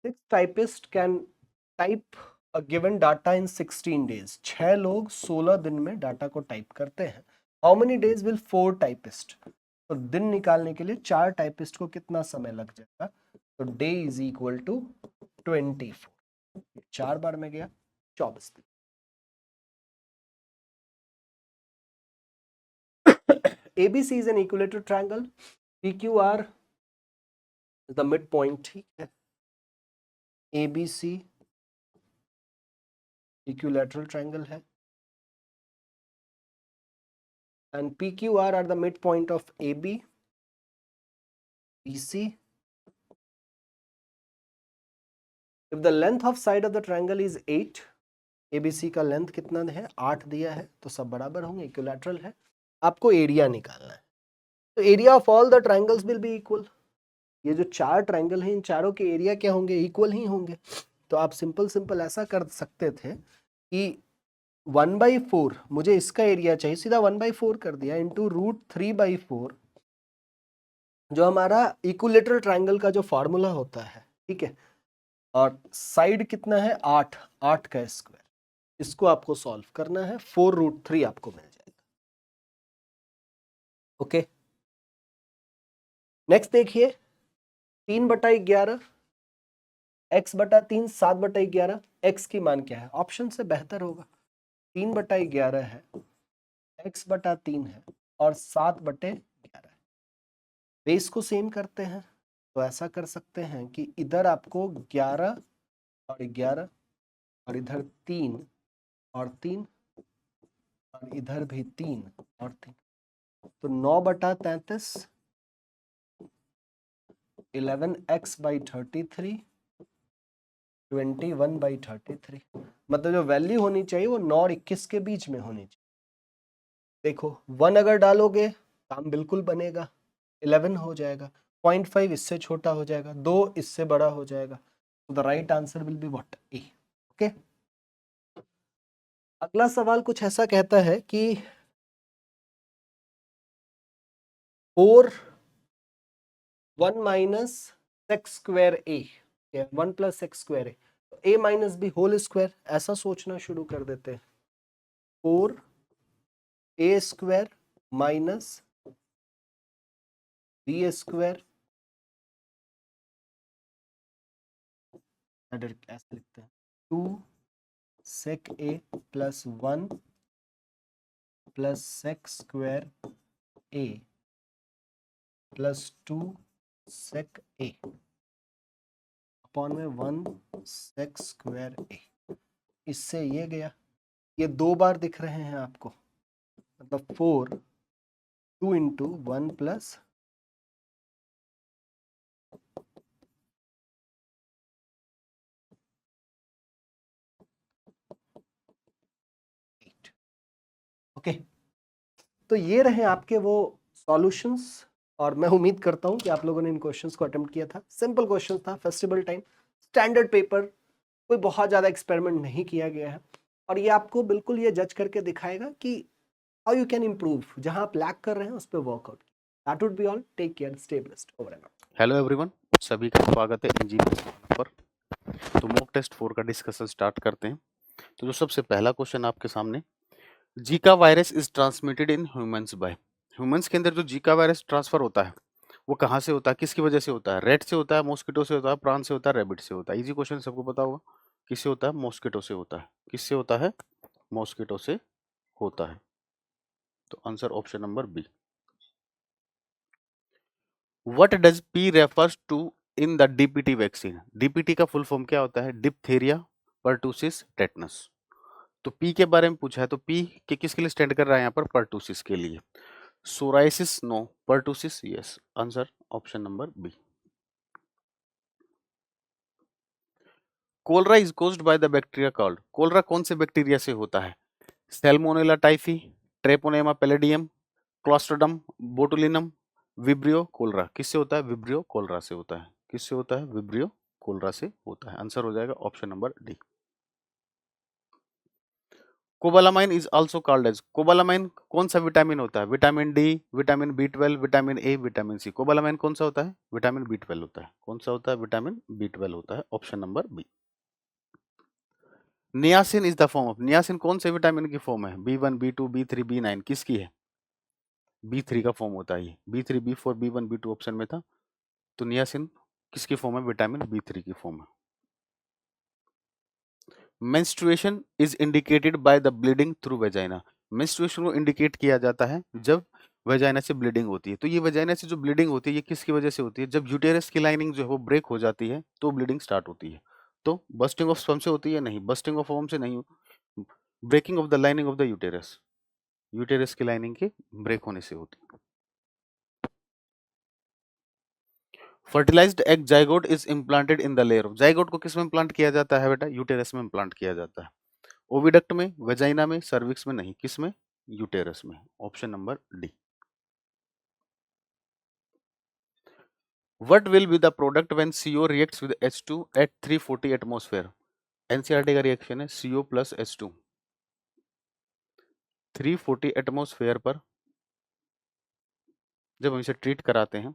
6 typists can type a given data in 16 days। 6 लोग 16 दिन में डाटा को टाइप करते हैं। How many days will 4 typists? तो दिन निकालने के लिए 4 टाइपिस्ट को कितना समय लग जाएगा, तो डे इज इक्वल टू 24। 4 बार में गया 24 दिन। ABC is an equilateral triangle, PQR is the midpoint, ठीक है। ABC equilateral triangle है, and PQR are the midpoint of AB, BC. If the length of side of the triangle is 8, ABC का length कितना है 8 दिया है, तो सब बराबर होंगे, इक्विलैटरल है। आपको एरिया निकालना है, तो area of all the triangles will be equal. ये जो 4 ट्रायंगल हैं इन चारों के एरिया क्या होंगे, इक्वल ही होंगे। तो आप सिंपल ऐसा कर सकते थे कि 1/4 मुझे इसका एरिया चाहिए, सीधा 1/4 कर दिया इंटू √3/4, जो हमारा इक्विलैटरल ट्रायंगल का जो फॉर्मूला होता है, ठीक है। और साइड कितना है 8, 8 का स्क्वायर, इसको आपको सॉल्व करना है, 4√3 आपको मिल जाएगा। ओके, नेक्स्ट देखिए 3/11, x/3 7/11, x की मान क्या है, ऑप्शन से बेहतर होगा। 3/11 है, x/3 है और 7/11 है। बेस को सेम करते हैं, तो ऐसा कर सकते हैं कि इधर आपको 11 और 11 और इधर 3 और 3 और इधर भी 3 और 3, तो 9/33 11x/33 21/33, मतलब जो वैल्यू होनी चाहिए वो 9 और 21 के बीच में होनी चाहिए। देखो 1 अगर डालोगे काम बिल्कुल बनेगा, 11 हो जाएगा, 0.5 इससे छोटा हो जाएगा, 2 इससे बड़ा हो जाएगा, तो the right answer will be what, A. Okay, अगला सवाल कुछ ऐसा कहता है कि 4 1 minus x square A, 1 plus x square A, a minus B whole square, ऐसा सोचना शुरू कर देते हैं। 4 a square minus B square, ऐसे लिखते हैं 2 sec a plus 1 plus sec square a plus 2 sec a upon में 1 sec स्क्वायर a। इससे ये गया, ये 2 बार दिख रहे हैं आपको, मतलब 4 2 इंटू 1 प्लस ओके। तो ये रहे आपके वो सॉल्यूशंस, और मैं उम्मीद करता हूं कि आप लोगों ने इन क्वेश्चंस को अटेम्प्ट किया था। सिंपल क्वेश्चन था, फेस्टिवल टाइम, स्टैंडर्ड पेपर, कोई बहुत ज़्यादा एक्सपेरिमेंट नहीं किया गया है, और ये आपको बिल्कुल ये जज करके दिखाएगा कि हाउ यू कैन इम्प्रूव, जहां आप लैक कर रहे हैं उस पर workout. That would be all, take care, stay blessed, over and out. Hello everyone, सभी का स्वागत है इंजीनियरिंग पर। तो मॉक टेस्ट 4 का डिस्कशन स्टार्ट करते हैं। तो जो सबसे पहला क्वेश्चन आपके सामने, Zika virus is transmitted in humans by, humans के अंदर जो जीका वायरस ट्रांसफर होता है वो कहाँ से होता है, किसकी वजह से होता है? रेट से होता है, मॉस्किटो से होता है, प्राण से होता है, रैबिट से होता है। इजी क्वेश्चन, सबको पता होगा। किससे होता है? मॉस्किटो से होता है। किससे होता है? मॉस्किटो से होता है। तो answer option number B. What does P refers to in the DPT vaccine? DPT का फुल फॉर्म क्या होता है? Diphtheria, pertussis, tetanus. तो पी के बारे में पूछा है, तो पी के किसके लिए स्टैंड कर रहा है यहाँ पर? पर्टुसिस के लिए। Psoriasis no, pertussis yes. Answer option number B. Cholera is caused by the bacteria called, cholera कौन से बैक्टीरिया से होता है? Salmonella typhi, Treponema pallidum, Clostridium botulinum, Vibrio cholera. किससे होता है? विब्रियो कोलरा से होता है। किससे होता है? विब्रियो कोलरा से होता है। आंसर हो जाएगा option number D. Cobalamin is also called as, cobalamin कौन सा विटामिन होता है? विटामिन डी, विटामिन बी12, vitamin A, vitamin C. Cobalamin कौन सा होता है? विटामिन बी12 होता है। कौन सा होता है? विटामिन बी12 होता है। Option number B. Niacin is the form of, niacin कौन से विटामिन की फॉर्म है? बी1, बी2, बी3, बी9, किसकी है? बी3 का फॉर्म होता है ये। बी3, बी4, बी1, बी2 ऑप्शन में था, तो नियासिन किसकी फॉर्म है? विटामिन बी3 की फॉर्म है। Menstruation is indicated by the bleeding through vagina, menstruation को इंडिकेट किया जाता है जब वेजाइना से ब्लीडिंग होती है। तो ये वेजाइना से जो ब्लीडिंग होती है ये किसकी वजह से होती है? जब यूटेरस की लाइनिंग जो है वो ब्रेक हो जाती है तो ब्लीडिंग स्टार्ट होती है। तो बस्टिंग ऑफ स्पर्म से होती है? नहीं, बस्टिंग ऑफ ओवम से नहीं, breaking of the lining of the uterus, uterus की लाइनिंग के ब्रेक होने से होती है। Fertilised egg zygote is implanted in the layer of, zygote को किस में इम्प्लांट किया जाता है बेटा? यूटेरस में इम्प्लांट किया जाता है। ओविडक्ट में, वेजाइना में, सर्विक्स में नहीं, किस में? यूटेरस में। Option number D. What will be the product when CO reacts with H2 at 340 atmosphere? NCERT का रिएक्शन है CO plus H2। 340 एटमोस्फेयर पर जब हम इसे ट्रीट कराते हैं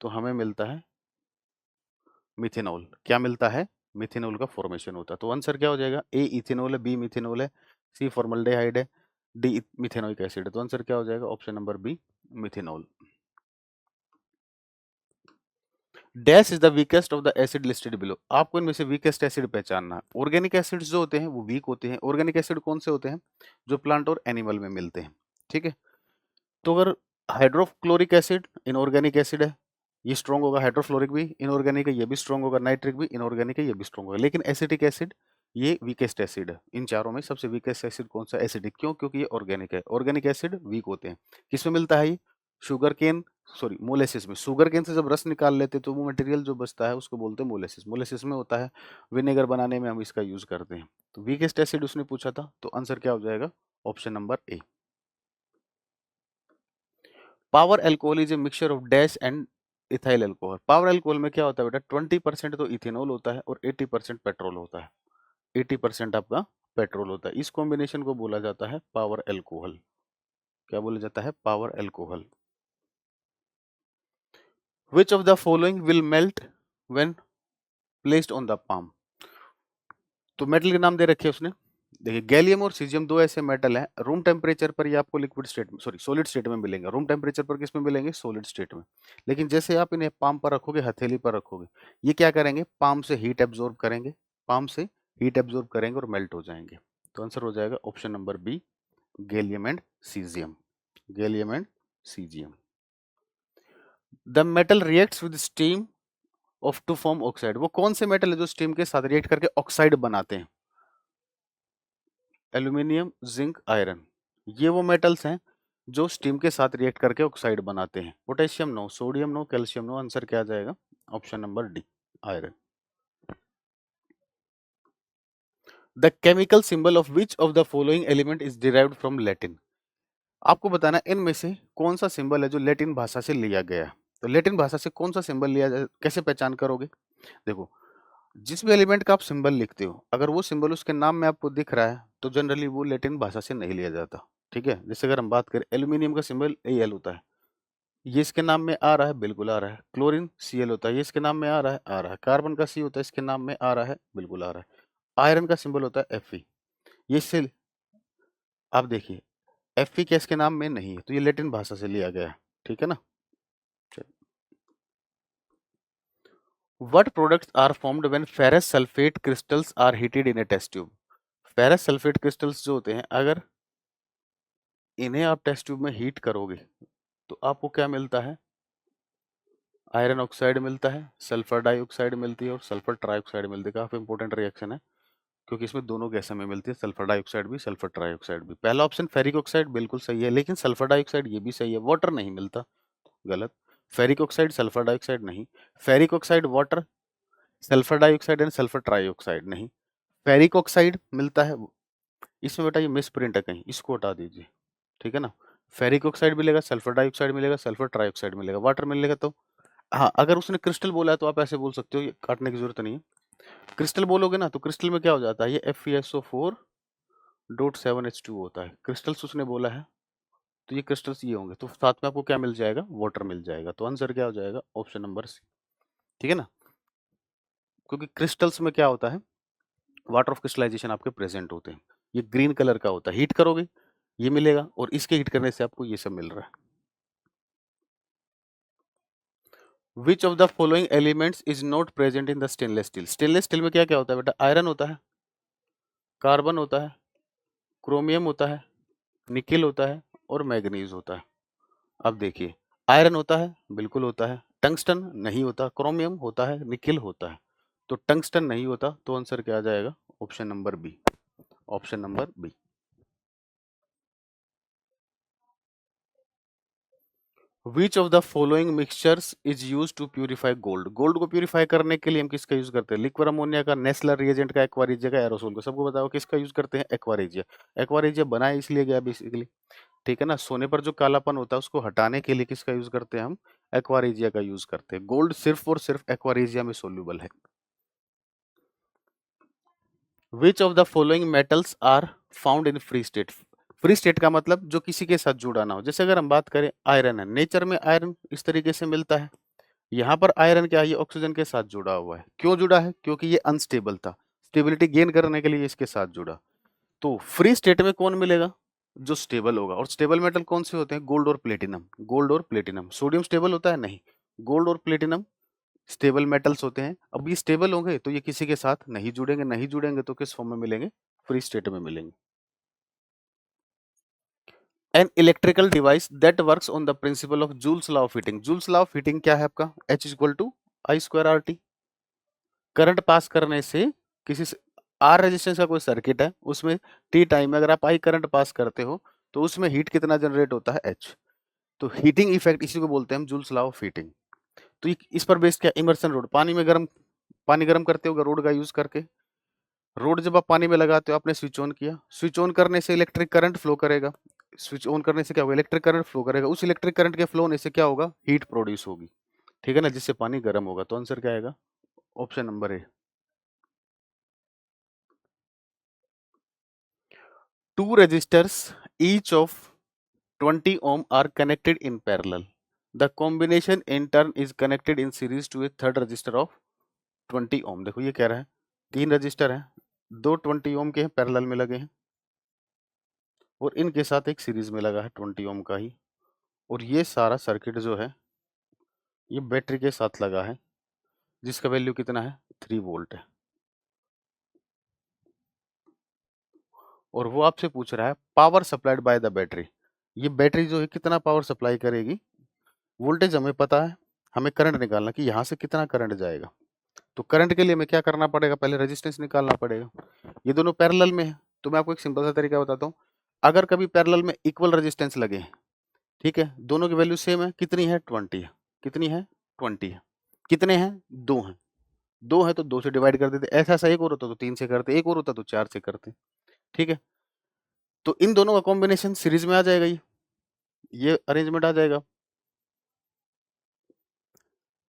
तो हमें मिलता है मिथेनॉल। क्या मिलता है? मिथेनॉल का फॉर्मेशन होता है। तो आंसर क्या हो जाएगा? ए इथेनॉल है, बी मिथेनॉल है, सी फॉर्मल्डिहाइड है, डी मिथेनोइक एसिड है। तो आंसर क्या हो जाएगा? Option number B methanol. Dash is the weakest of the acid listed below, आपको इनमें से वीकेस्ट एसिड पहचानना है। ऑर्गेनिक एसिड्स जो होते हैं वो वीक होते हैं। ऑर्गेनिक एसिड कौन से होते हैं? जो प्लांट और एनिमल में मिलते हैं। ठीक है, तो अगर हाइड्रोक्लोरिक एसिड इनऑर्गेनिक एसिड है, ये स्ट्रॉन्ग होगा। हाइड्रोफ्लोरिक भी इनऑर्गेनिक है, ये भी स्ट्रॉन्ग होगा। नाइट्रिक भी इनऑर्गेनिक है, ये भी स्ट्रॉन्ग होगा। लेकिन एसिटिक एसिड ये वीकेस्ट एसिड है। इन चारों में सबसे वीकेस्ट एसिड कौन सा? एसिडिक। क्यों? क्योंकि ये ऑर्गेनिक है। ऑर्गेनिक एसिड वीक होते हैं। किसमें मिलता है ये? शुगर केन, सॉरी मोलेसिस में। शुगर केन से जब रस निकाल लेते तो वो मटेरियल जो बचता है उसको बोलते हैं मोलेसिस। मोलेसिस में होता है, विनेगर बनाने में हम इसका यूज करते हैं। तो वीकेस्ट एसिड उसने पूछा था, तो आंसर क्या हो जाएगा? Option number A. Power alcohol is a mixture of dash and ethyl alcohol. Power alcohol में क्या होता है बेटा? 20% तो इथेनॉल होता है और 80% पेट्रोल होता है। 80% आपका पेट्रोल होता है। इस कॉम्बिनेशन को बोला जाता है पावर अल्कोहल। क्या बोला जाता है? Power alcohol. Which of the following will melt when placed on the palm? तो मेटल के नाम दे रखे हैं उसने। देखिए, गैलियम और सीजियम दो ऐसे मेटल हैं, रूम टेम्परेचर पर ये आपको लिक्विड स्टेट में, सॉरी सॉलिड स्टेट में मिलेंगे। रूम टेम्परेचर पर किस में मिलेंगे? सॉलिड स्टेट में। लेकिन जैसे आप इन्हें पाम पर रखोगे, हथेली पर रखोगे, ये क्या करेंगे? पाम से हीट एब्जॉर्ब करेंगे, पाम से हीट एब्जॉर्ब करेंगे और मेल्ट हो जाएंगे। तो आंसर हो जाएगा option number B, gallium and caesium. Gallium and caesium. The metal reacts with steam of to form oxide, वो कौन से मेटल है जो स्टीम के साथ रिएक्ट करके ऑक्साइड बनाते हैं? Aluminium, zinc, iron. ये वो मेटल्स हैं जो स्टीम के साथ रिएक्ट करके ऑक्साइड बनाते हैं। Potassium no, sodium no, calcium no. Answer क्या आ जाएगा? Option number D, iron. The chemical symbol of which of the following element is derived from Latin, आपको बताना इनमें से कौन सा सिंबल है जो लैटिन भाषा से लिया गया है। तो लैटिन भाषा से कौन सा सिंबल लिया जाए, कैसे पहचान करोगे? देखो, जिस भी एलिमेंट का आप सिंबल लिखते हो, अगर वो सिंबल उसके नाम में आपको दिख रहा है तो जनरली वो लैटिन भाषा से नहीं लिया जाता। ठीक है, जैसे अगर हम बात करें, एल्यूमिनियम का सिंबल AL होता है, ये इसके नाम में आ रहा है, बिल्कुल आ रहा है। क्लोरीन Cl होता है, ये इसके नाम में आ रहा है, आ रहा है। कार्बन का C होता है, इसके नाम में आ रहा है, बिल्कुल आ रहा है। आयरन का सिंबल होता है Fe, ये इससे आप देखिए Fe क्या इसके नाम में नहीं है, तो ये लैटिन भाषा से लिया गया है, ठीक है ना। What products are formed when ferrous sulfate crystals are heated in a test tube? Ferrous sulphate crystals जो होते हैं, अगर इन्हें आप टेस्ट ट्यूब में हीट करोगे तो आपको क्या मिलता है? आयरन ऑक्साइड मिलता है, सल्फर डाइऑक्साइड मिलती है और सल्फर ट्राइऑक्साइड मिलती है। काफी इंपॉर्टेंट रिएक्शन है क्योंकि इसमें दोनों गैसें में मिलती है, सल्फर डाइऑक्साइड भी, सल्फर ट्राइऑक्साइड भी। पहला ऑप्शन फेरिक ऑक्साइड बिल्कुल सही है, लेकिन सल्फर डाइऑक्साइड ये भी सही है। वाटर नहीं मिलता, गलत। फेरिक ऑक्साइड सल्फर डाइऑक्साइड नहीं, ferric oxide water, sulphur dioxide and sulphur trioxide नहीं। फेरिक ऑक्साइड मिलता है, इसमें बेटा ये मिस प्रिंट है कहीं, इसको हटा दीजिए, ठीक है ना। फेरिक ऑक्साइड मिलेगा, सल्फर डाइऑक्साइड मिलेगा, सल्फर ट्राइऑक्साइड मिलेगा, वाटर मिलेगा। तो हाँ, अगर उसने क्रिस्टल बोला है तो आप ऐसे बोल सकते हो, ये काटने की जरूरत नहीं है। क्रिस्टल बोलोगे ना तो क्रिस्टल में क्या हो जाता है, ये FeSO4.7H2 होता है। क्रिस्टल्स उसने बोला है तो ये क्रिस्टल्स ये होंगे, तो साथ में आपको क्या मिल जाएगा, वाटर मिल जाएगा। तो आंसर क्या हो जाएगा, ऑप्शन नंबर सी, ठीक है ना। क्योंकि क्रिस्टल्स में क्या होता है, वाटर ऑफ क्रिस्टलाइजेशन आपके प्रेजेंट होते हैं। ये ग्रीन कलर का होता है, हीट करोगे ये मिलेगा, और इसके हीट करने से आपको ये सब मिल रहा है। Which of the following elements is not present in the stainless steel? Stainless steel में क्या क्या होता है बेटा, आयरन होता है, कार्बन होता है, क्रोमियम होता है, निकेल होता है और मैग्नीज होता है। अब देखिए, आयरन होता है, बिल्कुल होता है। टंगस्टन नहीं होता, क्रोमियम होता है, निकेल होता है। तो टंगस्टन नहीं होता, तो आंसर क्या आ जाएगा, option number B, option number B. Which of the following mixtures is used to purify gold? Gold को प्यूरिफाई करने के लिए हम किसका यूज करते हैं, लिक्विड अमोनिया का, नेस्लर रिएजेंट का, एक्वारिजिया का, एरोसोल का। सबको बताओ किसका यूज करते हैं, एक्वारिजिया। एक्वारिजिया बनाया इसलिए गया बेसिकली, ठीक है ना। सोने पर जो कालापन होता है उसको हटाने के लिए किसका यूज करते हैं हम, एक्वारिजिया का यूज करते हैं। गोल्ड सिर्फ और सिर्फ एक्वारिजिया में सोल्यूबल है। Which of the following metals are found in free state? Free state का मतलब जो किसी के साथ जुड़ा ना हो। जैसे अगर हम बात करें, आयरन है, नेचर में आयरन इस तरीके से मिलता है। यहाँ पर आयरन क्या है, ये ऑक्सीजन के साथ जुड़ा हुआ है। क्यों जुड़ा है, क्योंकि ये अनस्टेबल था, स्टेबिलिटी गेन करने के लिए इसके साथ जुड़ा। तो फ्री स्टेट में कौन मिलेगा, जो स्टेबल होगा। और स्टेबल मेटल कौन से होते हैं, गोल्ड और प्लेटिनम, गोल्ड और प्लेटिनम। सोडियम स्टेबल होता है, नहीं। गोल्ड और प्लेटिनम स्टेबल मेटल्स होते हैं। अब ये स्टेबल होंगे तो ये किसी के साथ नहीं जुड़ेंगे, नहीं जुड़ेंगे तो किस फॉर्म में मिलेंगे, फ्री स्टेट में मिलेंगे। An electrical device that works on the principle of joules law of heating. Joules law of heating क्या है आपका, H=I²RT। करंट पास करने से किसी से आर रेजिस्टेंस का कोई सर्किट है, उसमें टी टाइम में अगर आप आई करंट पास करते हो तो उसमें हीट कितना जनरेट होता है, एच। तो हीटिंग इफेक्ट इसी को बोलते हैं हम जूल्स लॉ ऑफ हीटिंग। तो इस पर बेस्ड क्या, इमर्सन रोड, पानी गर्म करते हो रोड का यूज करके। रोड जब आप पानी में लगाते हो, आपने स्विच ऑन किया, स्विच ऑन करने से इलेक्ट्रिक करंट फ्लो करेगा। स्विच ऑन करने से क्या होगा, इलेक्ट्रिक करंट फ्लो करेगा। उस इलेक्ट्रिक करंट के फ्लो होने से क्या होगा, हीट प्रोड्यूस होगी, ठीक है ना, जिससे पानी गर्म होगा। तो आंसर क्या आएगा, option number A. Two resistors each of 20 ohm are connected in parallel. The combination in turn is connected in series to a third resistor of 20 ohm. देखो ये कह रहा है, तीन रजिस्टर हैं, दो 20 ओम के हैं, पैरेलल में लगे हैं, और इनके साथ एक सीरीज में लगा है 20 ओम का ही। और ये सारा सर्किट जो है ये बैटरी के साथ लगा है, जिसका वैल्यू कितना है, 3 वोल्ट है। और वो आपसे पूछ रहा है power supplied by the battery. ये बैटरी जो है कितना पावर सप्लाई करेगी, वोल्टेज हमें पता है, हमें करंट निकालना कि यहाँ से कितना करंट जाएगा। तो करंट के लिए हमें क्या करना पड़ेगा, पहले रेजिस्टेंस निकालना पड़ेगा। ये दोनों पैरेलल में है, तो मैं आपको एक सिंपल सा तरीका बताता हूँ। अगर कभी पैरेलल में इक्वल रेजिस्टेंस लगे हैं, ठीक है, दोनों की वैल्यू सेम है, कितनी है, 20 है, कितनी है, 20 है। कितने हैं, 2 हैं, 2 है तो 2 से डिवाइड कर देते। ऐसा ऐसा एक और होता तो 3 से करते, एक और होता तो 4 से करते, ठीक है। तो इन दोनों का कॉम्बिनेशन सीरीज में आ जाएगा, ये अरेंजमेंट आ जाएगा।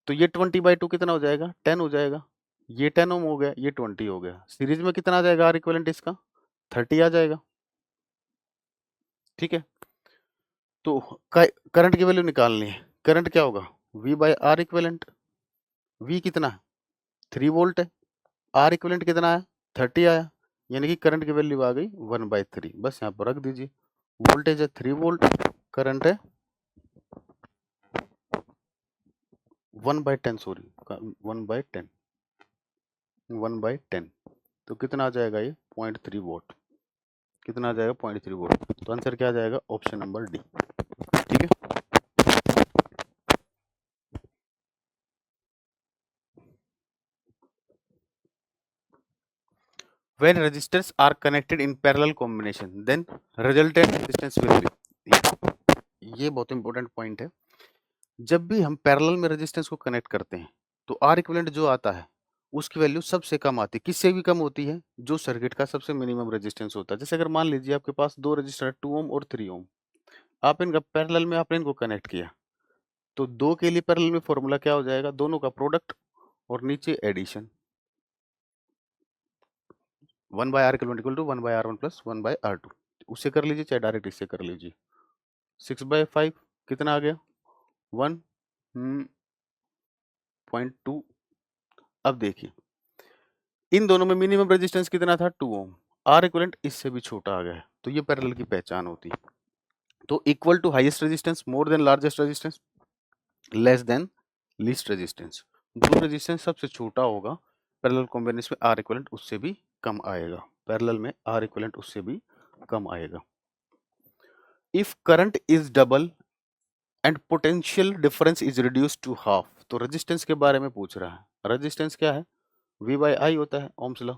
तो ये 20/2 कितना हो जाएगा, 10 हो जाएगा। ये 10 ओम हो गया, ये 20 हो गया। सीरीज में कितना आ जाएगा, आर इक्विवेलेंट इसका 30 आ जाएगा, ठीक है। तो करंट की वैल्यू निकालनी है, करंट क्या होगा, V by R equivalent. V कितना है, 3 वोल्ट है, आर इक्विवेलेंट कितना है, 30 आया, यानी कि करंट की वैल्यू आ गई 1/3। बस यहाँ पर रख दीजिए, वोल्टेज है 3 वोल्ट, करंट है 1/10, सॉरी 1/10, 1/10, तो कितना आ जाएगा ये 0.3 वोल्ट, कितना आ जाएगा 0.3 वोल्ट। तो आंसर क्या आ जाएगा, ऑप्शन नंबर डी। ठीक है, when resistors are connected in parallel combination then resultant resistance will be, ये बहुत इंपॉर्टेंट पॉइंट है। जब भी हम पैरेलल में रेजिस्टेंस को कनेक्ट करते हैं तो आर इक्विवेलेंट जो आता है उसकी वैल्यू सबसे कम आती है। किससे भी कम होती है, जो सर्किट का सबसे मिनिमम रेजिस्टेंस होता है। जैसे अगर मान लीजिए आपके पास दो रजिस्टर है 2 ओम और 3 ओम, आप इनका पैरेलल में आपने इनको कनेक्ट किया, तो दो के लिए पैरेलल में फॉर्मूला क्या हो जाएगा, दोनों का प्रोडक्ट और नीचे addition, 1/R equal to 1/R1 plus 1/R2। उससे कर लीजिए चाहे डायरेक्ट इससे कर लीजिए। 6/5 कितना आ गया, 1.2। अब देखिए इन दोनों में मिनिमम रेजिस्टेंस कितना था, 2 ओम, आर इक्विवेलेंट इससे भी छोटा आ गया है, तो ये पैरेलल की पहचान होती है। तो equal to highest resistance, more than largest resistance, less than least resistance. जो रेजिस्टेंस सबसे छोटा होगा पैरेलल कॉम्बिनेशन में आर इक्विवेलेंट उससे भी कम आएगा, पैरेलल में आर इक्विवेलेंट उससे भी कम आएगा। If current is double and potential difference is reduced to half, तो रेजिस्टेंस के बारे में पूछ रहा है। रेजिस्टेंस क्या है, V बाई आई होता है, ओम्स लॉ।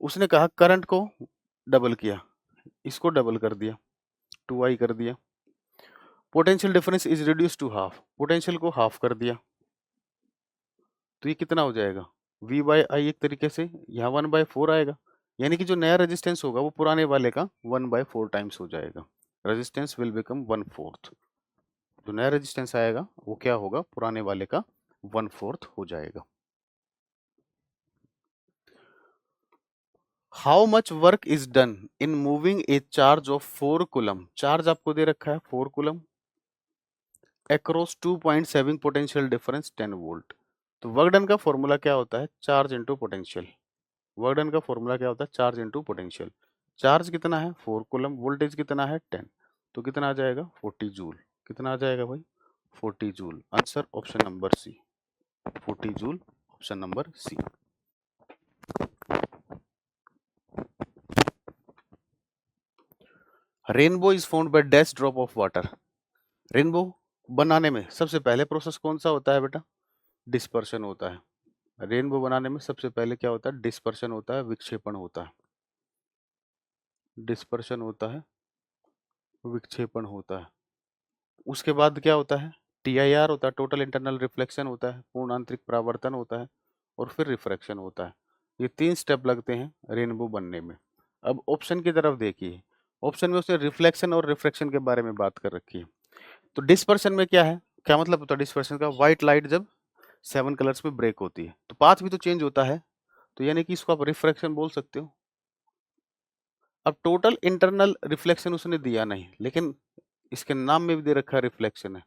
उसने कहा करंट को डबल किया, इसको डबल कर दिया, 2I कर दिया। Potential difference is reduce to half, potential को हाफ कर दिया, तो ये कितना हो जाएगा, V बाई आई एक तरीके से यहाँ 1/4 आएगा, यानी कि जो नया रेजिस्टेंस होगा वो पुराने वाले का 1/4 टाइम्स हो जाएगा। रेजिस्टेंस विल बिकम 1/4, जो नया रेजिस्टेंस आएगा वो क्या होगा, पुराने वाले का 1/4 हो जाएगा। How much work is done in moving A charge of 4 coulomb, charge आपको दे रखा है 4 coulomb across 2.7 potential difference 10 volt. तो वर्क डन का फॉर्मूला क्या होता है, charge into potential. Work done का फॉर्मूला क्या होता है, चार्ज इनटू पोटेंशियल। चार्ज कितना है 4 कूलम, वोल्टेज कितना है 10, तो कितना आ जाएगा 40 जूल। कितना आ जाएगा भाई 40 joule. Answer option number C, 40 joule, option number C. Rainbow is found by dash drop of water. Rainbow बनाने में सबसे पहले प्रोसेस कौन सा होता है बेटा, डिस्पर्शन होता है। रेनबो बनाने में सबसे पहले क्या होता है, डिस्पर्शन होता है, विक्षेपण होता है, डिस्पर्शन होता है, विक्षेपण होता है। उसके बाद क्या होता है, TIR होता है, टोटल इंटरनल रिफ्लेक्शन होता है, पूर्ण आंतरिक परावर्तन होता है, और फिर रिफ्रैक्शन होता है। ये 3 स्टेप लगते हैं रेनबो बनने में। अब ऑप्शन की तरफ देखिए, ऑप्शन में उसने रिफ्लेक्शन और रिफ्रैक्शन के बारे में बात कर रखी है। तो डिस्पर्शन में क्या है, क्या मतलब होता है डिस्पर्शन का, व्हाइट लाइट जब 7 कलर्स में ब्रेक होती है तो पाथ भी तो चेंज होता है, तो यानी कि इसको आप रिफ्रैक्शन बोल सकते हो। अब टोटल इंटरनल रिफ्लेक्शन उसने दिया नहीं, लेकिन इसके नाम में भी दे रखा है रिफ्लेक्शन है,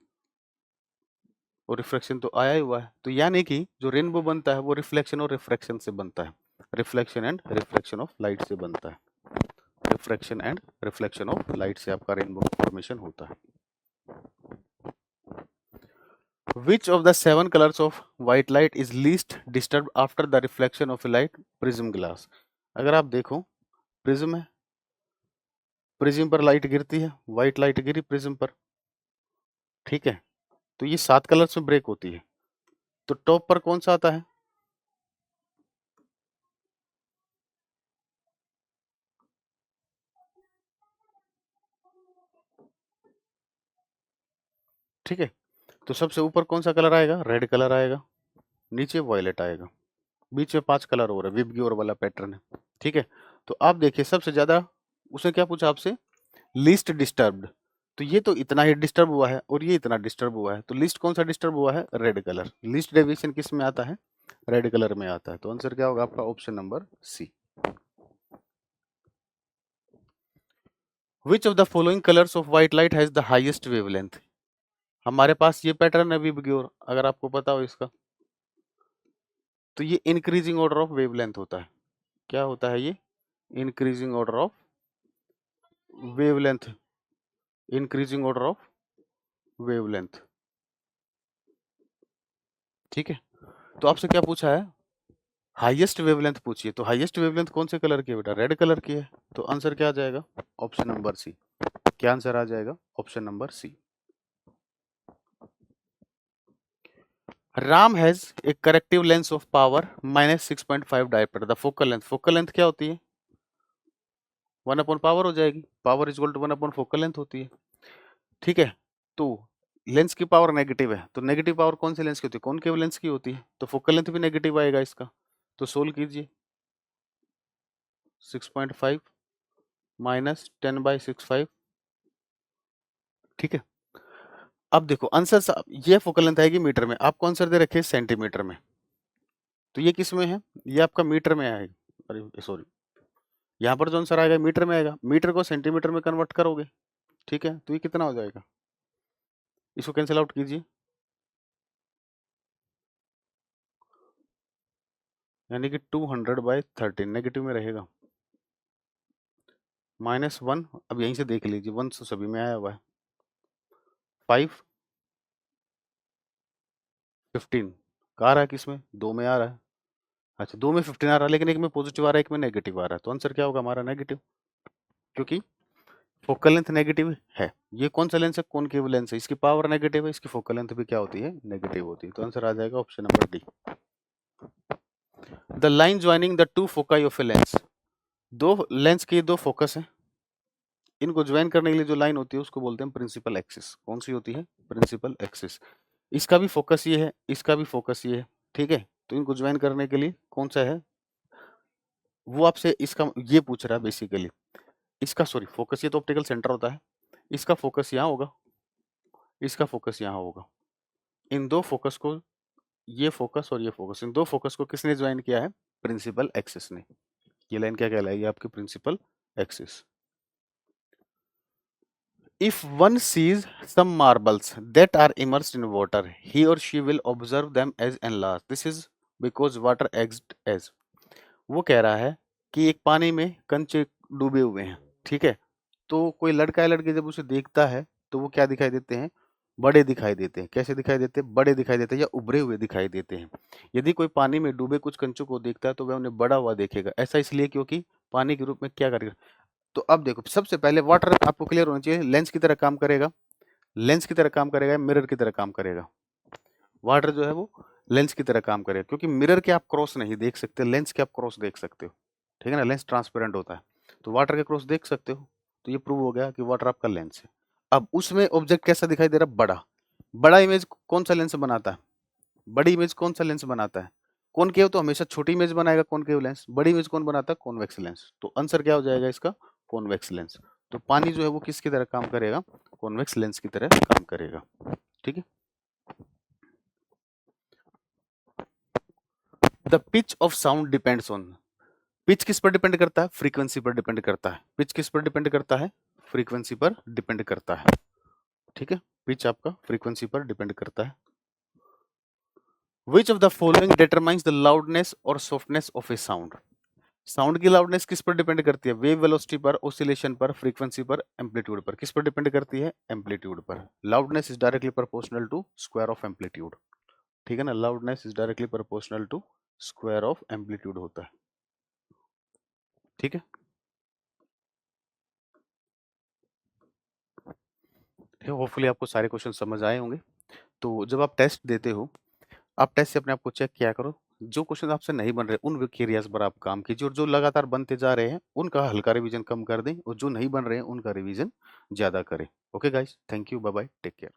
और रिफ्रैक्शन तो आया ही हुआ है, तो यानी कि जो रेनबो बनता है वो रिफ्लेक्शन और रिफ्रैक्शन से बनता है, reflection and refraction of light से बनता है, refraction and reflection of light से आपका रेनबो फॉर्मेशन होता है। Which of the 7 colors of white light is least disturbed after the reflection of a light? Prism glass। अगर आप देखो प्रिज्म है, प्रिज्म पर लाइट गिरती है, व्हाइट लाइट गिरी प्रिज्म पर, ठीक है, तो ये 7 कलर्स में ब्रेक होती है, तो टॉप पर कौन सा आता है, ठीक है, तो सबसे ऊपर कौन सा कलर आएगा, रेड कलर आएगा, नीचे वॉयलेट आएगा, बीच में 5 कलर और है, विबग्योर वाला पैटर्न है, ठीक है। तो आप देखिए सबसे ज्यादा उसने क्या पूछा आपसे, लीस्ट डिस्टर्ब्ड, तो ये तो इतना ही डिस्टर्ब हुआ है और ये इतना डिस्टर्ब हुआ है, तो लीस्ट कौन सा डिस्टर्ब हुआ है, रेड कलर। लीस्ट डेविएशन किस में आता है, रेड कलर में आता है, तो आंसर क्या होगा आपका option number C. Which of the following colors of white light has the highest wavelength? हमारे पास ये पैटर्न है विबग्योर, अगर आपको पता हो इसका, तो ये इंक्रीजिंग ऑर्डर ऑफ वेवलेंथ होता है। क्या होता है ये? Increasing order of wavelength, increasing order of wavelength. ठीक है, तो आपसे क्या पूछा है? हाईएस्ट वेवलेंथ पूछिए, तो हाईएस्ट वेवलेंथ कौन से कलर की है बेटा? रेड कलर की है, तो आंसर क्या आ जाएगा? Option number C. क्या आंसर आ जाएगा? Option number C. Ram has a corrective lens of power -6.5 dioptre. The focal length, focal length क्या होती है? 1/, पावर हो जाएगी, power is equal to 1/, focal length होती है। ठीक है, तो लेंस की पावर नेगेटिव है, तो नेगेटिव पावर कौन से लेंस की होती है? कॉनकेव लेंस की होती है, तो फोकल लेंथ भी नेगेटिव आएगा इसका। तो सोल्व कीजिए, 6.5 माइनस 10/65। ठीक है, अब देखो आंसर, ये फोकल लेंथ आएगी मीटर में, आपको आंसर दे रखे सेंटीमीटर में, तो ये किस में है? ये आपका मीटर में आएगा, अरे सॉरी, यहाँ पर जो आंसर आएगा मीटर में आएगा, मीटर को सेंटीमीटर में कन्वर्ट करोगे, ठीक है, तो ये कितना हो जाएगा? इसको कैंसिल आउट कीजिए, यानी कि 200/13 नेगेटिव में रहेगा, -1, अब यहीं से देख लीजिए, 1 तो सभी में आया हुआ है, 5 15 कहाँ आ रहा है, किसमें? 2 में आ रहा है। अच्छा, 2 में 15 आ रहा है, लेकिन एक में पॉजिटिव आ रहा है, एक में नेगेटिव आ रहा है, तो आंसर क्या होगा हमारा? नेगेटिव, क्योंकि फोकल लेंथ नेगेटिव है। ये कौन सा लेंस है? कॉनकेव लेंस है, इसकी पावर नेगेटिव है, इसकी फोकल लेंथ भी क्या होती है? नेगेटिव होती है, तो आंसर आ जाएगा option number D. The line joining the two foci of a lens, दो लेंस के दो फोकस हैं, इनको ज्वाइन करने के लिए जो लाइन होती है उसको बोलते हैं प्रिंसिपल एक्सिस। कौन सी होती है? Principal axis. इसका भी फोकस ये है, इसका भी फोकस ये है, ठीक है, तो इनको ज्वाइन करने के लिए कौन सा है वो आपसे इसका ये पूछ रहा है बेसिकली। इसका सॉरी फोकस, ये तो ऑप्टिकल सेंटर होता है, इसका फोकस यहाँ होगा, इसका फोकस यहाँ होगा। इन दो फोकस को, ये फोकस और ये फोकस, इन दो फोकस को किसने ज्वाइन किया है? प्रिंसिपल एक्सिस ने। ये लाइन क्या कहलाएगी? आपकी principal axis. If one sees some marbles that are immersed in water, he or she will observe them as enlarged. This is because water acts as, वो कह रहा है कि एक पानी में कंचे डूबे हुए हैं, ठीक है, तो कोई लड़का या लड़की जब उसे देखता है तो वो क्या दिखाई देते हैं? बड़े दिखाई देते हैं। कैसे दिखाई देते हैं? बड़े दिखाई देते हैं या उभरे हुए दिखाई देते हैं। यदि कोई पानी में डूबे कुछ कंचों को देखता है तो वह उन्हें बड़ा हुआ देखेगा। ऐसा इसलिए क्योंकि पानी के रूप में क्या करेगा? तो अब देखो, सबसे पहले वाटर आपको क्लियर होना चाहिए, लेंस की तरह काम करेगा, लेंस की तरह काम करेगा, मिरर की तरह काम करेगा। वाटर जो है वो लेंस की तरह काम करेगा, क्योंकि मिरर के आप क्रॉस नहीं देख सकते, लेंस के आप क्रॉस देख सकते हो, ठीक है ना, लेंस ट्रांसपेरेंट होता है, तो वाटर के क्रॉस देख सकते हो, तो ये प्रूव हो गया कि वाटर आपका लेंस है। अब उसमें ऑब्जेक्ट कैसा दिखाई दे रहा है? बड़ा। बड़ा इमेज कौन सा लेंस बनाता है? बड़ी इमेज कौन सा लेंस बनाता है? कॉनकेव तो हमेशा छोटी इमेज बनाएगा, कॉनकेव लेंस। बड़ी इमेज कौन बनाता है? Convex lens. तो आंसर क्या हो जाएगा इसका? Convex lens. तो पानी जो है वो किसकी तरह काम करेगा? कॉन्वेक्स लेंस की तरह काम करेगा, ठीक है। The pitch of sound depends on, pitch किस पर डिपेंड करता है? फ्रीक्वेंसी पर डिपेंड करता है। पिच किस पर डिपेंड करता है? फ्रीक्वेंसी पर डिपेंड करता है, ठीक है, पिच आपका फ्रीक्वेंसी पर डिपेंड करता है। Which of the following determines the loudness or softness of a sound? Sound की लाउडनेस किस पर डिपेंड करती है? वेव वेलोसिटी पर, ऑसिलेशन पर, फ्रीक्वेंसी पर, एम्पलीट्यूड पर। किस पर डिपेंड करती है? एम्पलीट्यूड पर। Loudness is directly proportional to square of amplitude, ठीक है ना, loudness is directly proportional to square of amplitude होता है, ठीक है। होपफुली आपको सारे क्वेश्चन समझ आए होंगे। तो जब आप टेस्ट देते हो, आप टेस्ट से अपने आप को चेक किया करो, जो क्वेश्चन आपसे नहीं बन रहे उन एरियाज पर आप काम कीजिए, और जो लगातार बनते जा रहे हैं उनका हल्का रिवीजन कम कर दें, और जो नहीं बन रहे हैं उनका रिवीजन ज्यादा करें। Okay guys, thank you, bye bye, take care.